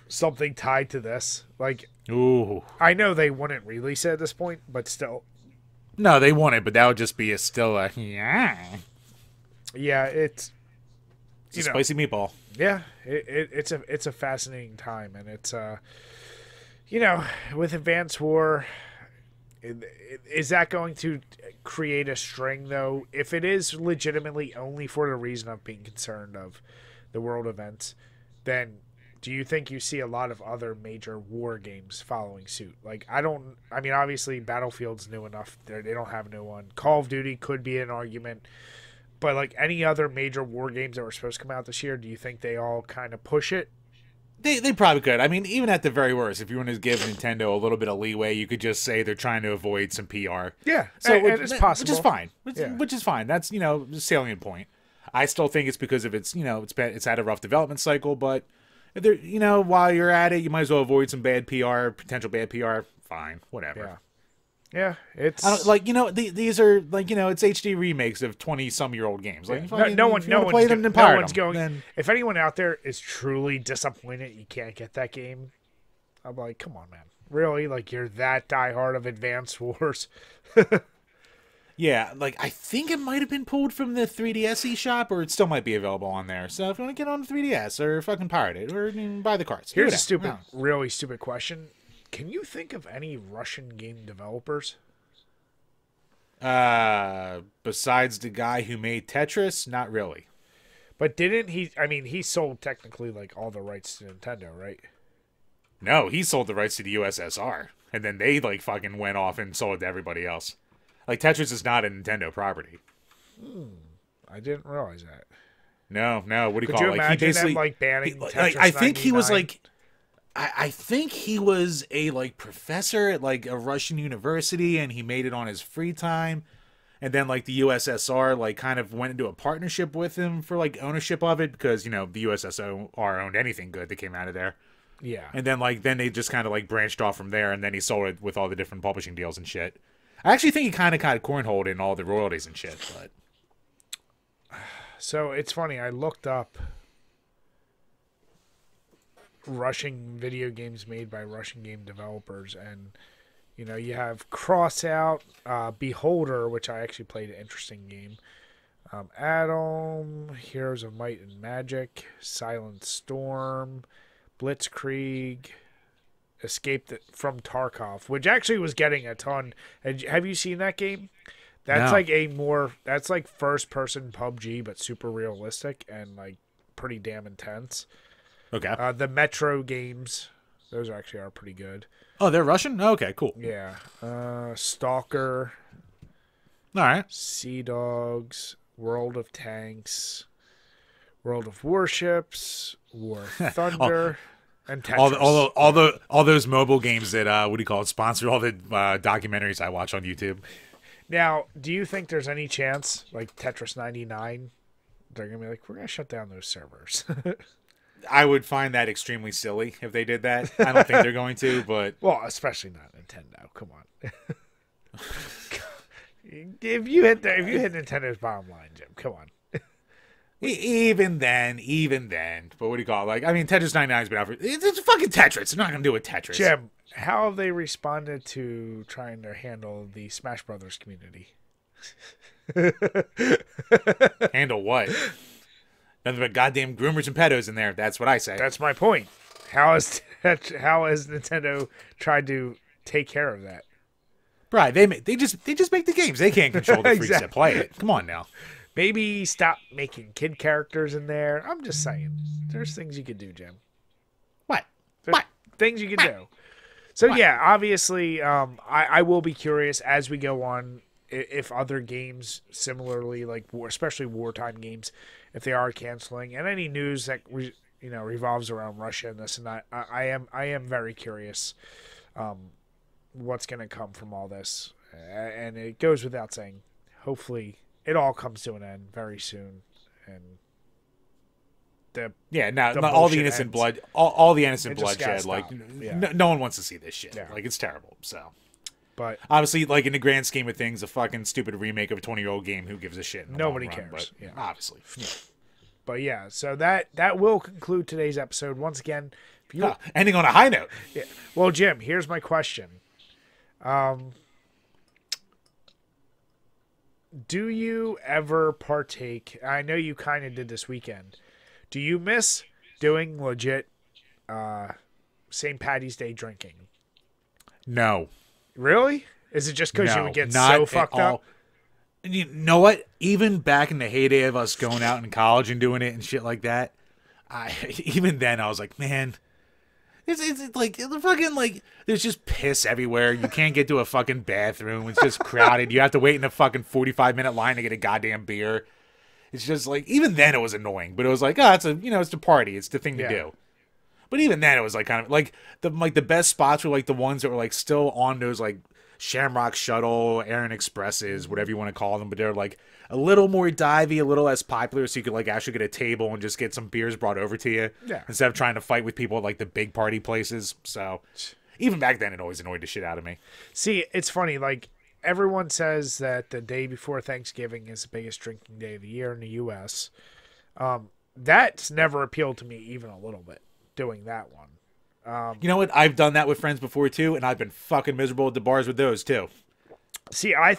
something tied to this? Like, ooh, I know they wouldn't release it at this point, but still. No, they wouldn't, but that would just be yeah, it's a spicy meatball. Yeah, it's a fascinating time, and it's you know, with Advanced War, Is that going to create a string, though? If it is legitimately only for the reason of being concerned of the world events, then do you think you see a lot of other major war games following suit? Like, I mean, obviously, Battlefield's new enough. They don't have a new one. Call of Duty could be an argument. But, like, any other major war games that were supposed to come out this year, do you think they all kind of push it? They probably could. I mean, even at the very worst, if you want to give Nintendo a little bit of leeway, you could just say they're trying to avoid some PR. Yeah, so and it's possible. Which is fine. Which is fine. That's, the salient point. I still think it's because of its had a rough development cycle, but if there, while you're at it, you might as well avoid some bad PR, potential bad PR. Fine, whatever. Yeah. Yeah, it's these are it's HD remakes of 20-some-year-old games. Like, no one's going. If anyone out there is truly disappointed you can't get that game, I'm like, come on, man, really? Like, you're that diehard of Advance Wars? Yeah, like, I think it might have been pulled from the 3DS eShop, or it still might be available on there. So if you want to get on the 3DS or fucking pirate it or buy the cards, here's a really stupid question. Can you think of any Russian game developers? Besides the guy who made Tetris, not really. But didn't he? I mean, he sold technically like all the rights to Nintendo, right? No, he sold the rights to the USSR, and then they like fucking went off and sold it to everybody else. Like, Tetris is not a Nintendo property. I didn't realize that. No. What do you call it? Could you imagine them like banning Tetris? I think he was like. I think he was a like professor at like a Russian university, and he made it on his free time. And then like the USSR like kind of went into a partnership with him for like ownership of it, because the USSR owned anything good that came out of there. Yeah. And then they just kind of like branched off from there, and then he sold it with all the different publishing deals and shit. I actually think he kind of cornholed in all the royalties and shit, but. So it's funny. I looked up Russian video games made by Russian game developers, and you have Crossout, Beholder, which I actually played, an interesting game, Atom, Heroes of Might and Magic, Silent Storm, Blitzkrieg, Escape from Tarkov, which actually was getting a ton. Have you seen that game? That's no. That's like first person PUBG, but super realistic and like pretty damn intense. Okay. The Metro games, those actually are pretty good. Oh, they're Russian? Okay, cool. Yeah. Stalker. All right. Sea Dogs, World of Tanks, World of Warships, War of Thunder, and Tetris. All those mobile games that sponsor all the documentaries I watch on YouTube. Now, do you think there's any chance, like Tetris 99, they're gonna be like, we're gonna shut down those servers? I would find that extremely silly if they did that. I don't think they're going to, but well, especially not Nintendo. Come on. if you hit Nintendo's bottom line, Jim, come on. Even then. But what do you call it? Like, I mean, Tetris 99's been out for. It's fucking Tetris. They're not gonna do a Tetris. Jim, how have they responded to trying to handle the Smash Brothers community? Handle what? Nothing but goddamn groomers and pedos in there. That's what I say. That's my point. How has Nintendo tried to take care of that? Right. They just make the games. They can't control the freaks that play it. Come on now. Maybe stop making kid characters in there. I'm just saying. There's things you could do, Jim. What? Things you can do. So yeah, obviously, I will be curious as we go on if other games similarly, like especially wartime games, if they are canceling, and any news that revolves around Russia and this and that. I am very curious what's going to come from all this, and it goes without saying. Hopefully, it all comes to an end very soon, and all the innocent blood, all the innocent bloodshed. Like, no one wants to see this shit. Yeah. Like, it's terrible. So. But obviously, like in the grand scheme of things, a fucking stupid remake of a 20-year-old game. Who gives a shit? Nobody cares. But yeah. Obviously. Yeah. But yeah, so that will conclude today's episode. Once again, ending on a high note. Yeah. Well, Jim, here's my question. Do you ever partake? I know you kind of did this weekend. Do you miss doing legit St. Paddy's Day drinking? No. Really? Is it just because you would get not so fucked up? You know what? Even back in the heyday of us going out in college and doing it and shit like that, even then I was like, man, it's like the fucking like there's just piss everywhere. You can't get to a fucking bathroom. It's just crowded. You have to wait in a fucking 45-minute line to get a goddamn beer. It's just like even then it was annoying, but it was like, oh, it's it's the party. It's the thing to do. But even then it was like kind of like the best spots were like the ones that were like still on those like Shamrock Shuttle, Aaron Expresses, whatever you want to call them, but they're like a little more divey, a little less popular, so you could like actually get a table and just get some beers brought over to you instead of trying to fight with people at like the big party places. So even back then, it always annoyed the shit out of me. See, it's funny, like everyone says that the day before Thanksgiving is the biggest drinking day of the year in the U.S. That's never appealed to me even a little bit, doing that one. You know what? I've done that with friends before, too, and I've been fucking miserable at the bars with those, too. See, I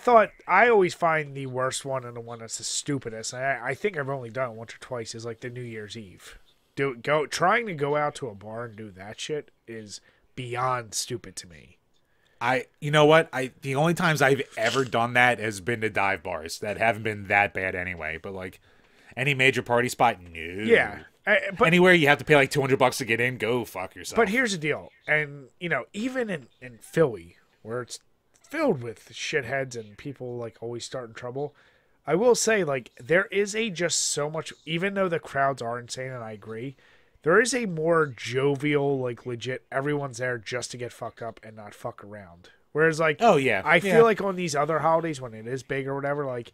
always find the worst one and the one that's the stupidest, and I think I've only done it once or twice, is like the New Year's Eve. Trying to go out to a bar and do that shit is beyond stupid to me. You know what? The only times I've ever done that has been to dive bars that haven't been that bad anyway, but like any major party spot, no. Yeah. But anywhere you have to pay like $200 to get in, go fuck yourself. But here's the deal, and even in Philly, where it's filled with shitheads and people like always starting trouble, I will say like there is just so much. Even though the crowds are insane, and I agree, there is a more jovial, like legit. Everyone's there just to get fucked up and not fuck around. Whereas like, I feel like on these other holidays when it is big or whatever, like.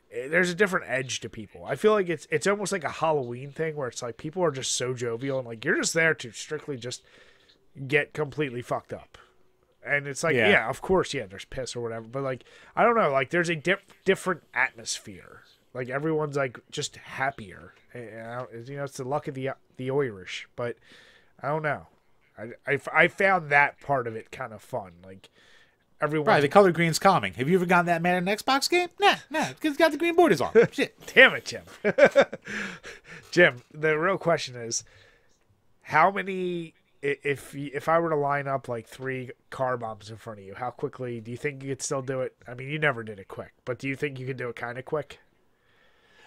There's a different edge to people. I feel like it's almost like a Halloween thing where it's like people are just so jovial and like you're just there to strictly just get completely fucked up. And it's like, of course, there's piss or whatever. But like, I don't know, like there's a different atmosphere. Like everyone's like just happier. It's the luck of the Irish. But I don't know. I found that part of it kind of fun. Like, everyone. Right, the color green's calming. Have you ever gotten that mad in an Xbox game? Nah, because it's got the green borders on. Shit. Damn it, Jim. Jim, the real question is, how many, if I were to line up like 3 car bombs in front of you, how quickly do you think you could still do it? I mean, you never did it quick, but do you think you could do it kind of quick?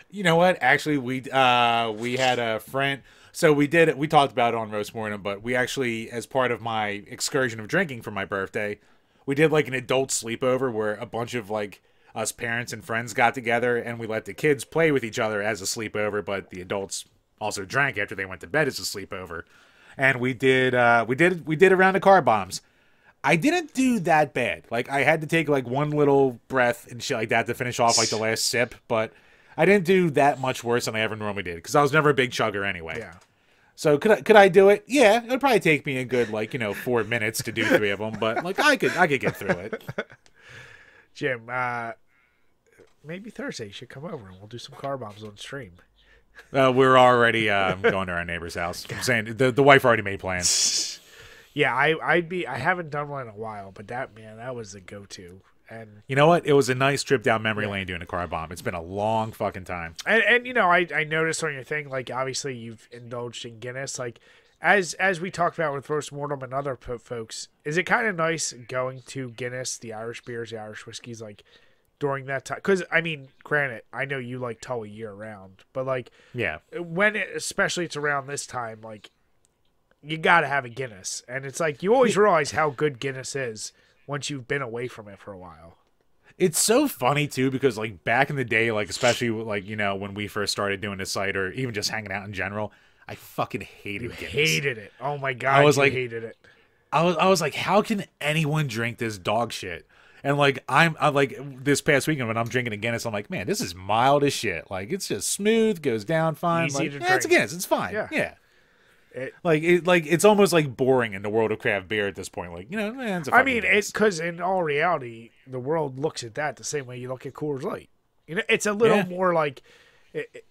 You know what? Actually, we had a friend. So we talked about it on Roast Mortem, but we actually, as part of my excursion of drinking for my birthday, we did like an adult sleepover where a bunch of like us parents and friends got together and we let the kids play with each other as a sleepover, but the adults also drank after they went to bed as a sleepover. And we did a round of car bombs. I didn't do that bad. Like I had to take like one little breath and shit like that to finish off like the last sip, but I didn't do that much worse than I ever normally did because I was never a big chugger anyway. Yeah. So could I do it? Yeah, it would probably take me a good 4 minutes to do 3 of them, but like I could get through it. Jim, maybe Thursday you should come over and we'll do some car bombs on stream. We're already going to our neighbor's house. I'm saying the wife already made plans. Yeah, I haven't done one in a while, but that was the go-to. And you know what? It was a nice trip down memory lane doing a car bomb. It's been a long fucking time. And I noticed on your thing, like obviously you've indulged in Guinness. Like as we talked about with Roast Mortem and other folks, is it kind of nice going to Guinness, the Irish beers, the Irish whiskeys, like during that time? Because I mean, granted, I know you like Tully year round, but like when especially it's around this time, like you got to have a Guinness, and it's like you always realize how good Guinness is once you've been away from it for a while. It's so funny too because like back in the day, like especially like when we first started doing this site or even just hanging out in general, I fucking hated Guinness. Hated it. Oh my god, I hated it. I was like, how can anyone drink this dog shit? And like I'm like this past weekend when I'm drinking a Guinness, I'm like, man, this is mild as shit. Like it's just smooth, goes down fine. Easy like, to drink. It's a Guinness, it's fine. Yeah. It's almost like boring in the world of craft beer at this point. Like it's a it's because in all reality, the world looks at that the same way you look at Coors Light. It's a little more like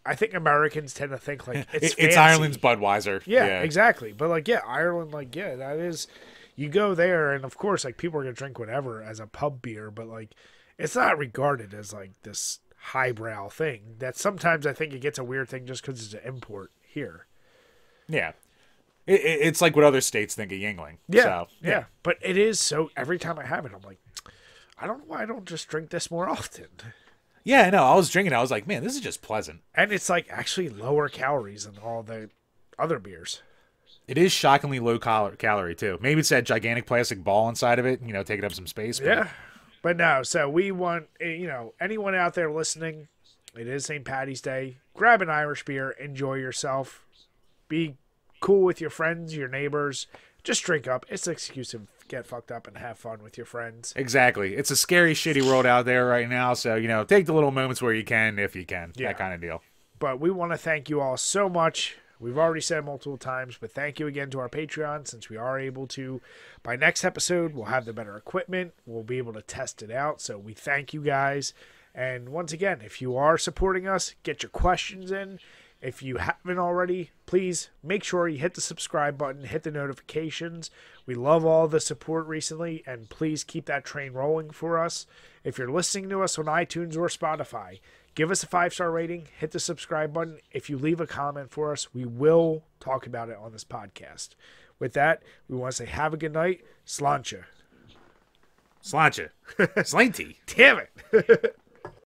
I think Americans tend to think like it's Ireland's Budweiser. Yeah, exactly. But like Ireland, like that is. You go there, and of course, like people are gonna drink whatever as a pub beer, but like it's not regarded as like this highbrow thing. That sometimes I think it gets a weird thing just because it's an import here. Yeah. It's like what other states think of Yingling. Yeah. But it is so. Every time I have it, I'm like, I don't know why I don't just drink this more often. Yeah, I know. I was drinking it. I was like, man, this is just pleasant. And it's like actually lower calories than all the other beers. It is shockingly low calorie, too. Maybe it's that gigantic plastic ball inside of it, taking up some space. But... Yeah. But no, so we want, anyone out there listening, it is St. Paddy's Day. Grab an Irish beer. Enjoy yourself. Be cool with your friends, your neighbors. Just drink up. It's an excuse to get fucked up and have fun with your friends. Exactly. It's a scary, shitty world out there right now. So, take the little moments where you can, if you can. Yeah. That kind of deal. But we want to thank you all so much. We've already said multiple times, but thank you again to our Patreon, since we are able to. By next episode, we'll have the better equipment. We'll be able to test it out. So we thank you guys. And once again, if you are supporting us, get your questions in. If you haven't already, please make sure you hit the subscribe button, hit the notifications. We love all the support recently, and please keep that train rolling for us. If you're listening to us on iTunes or Spotify, give us a 5-star rating, hit the subscribe button. If you leave a comment for us, we will talk about it on this podcast. With that, we want to say have a good night. Sláinte. Sláinte. Slinty. Damn it.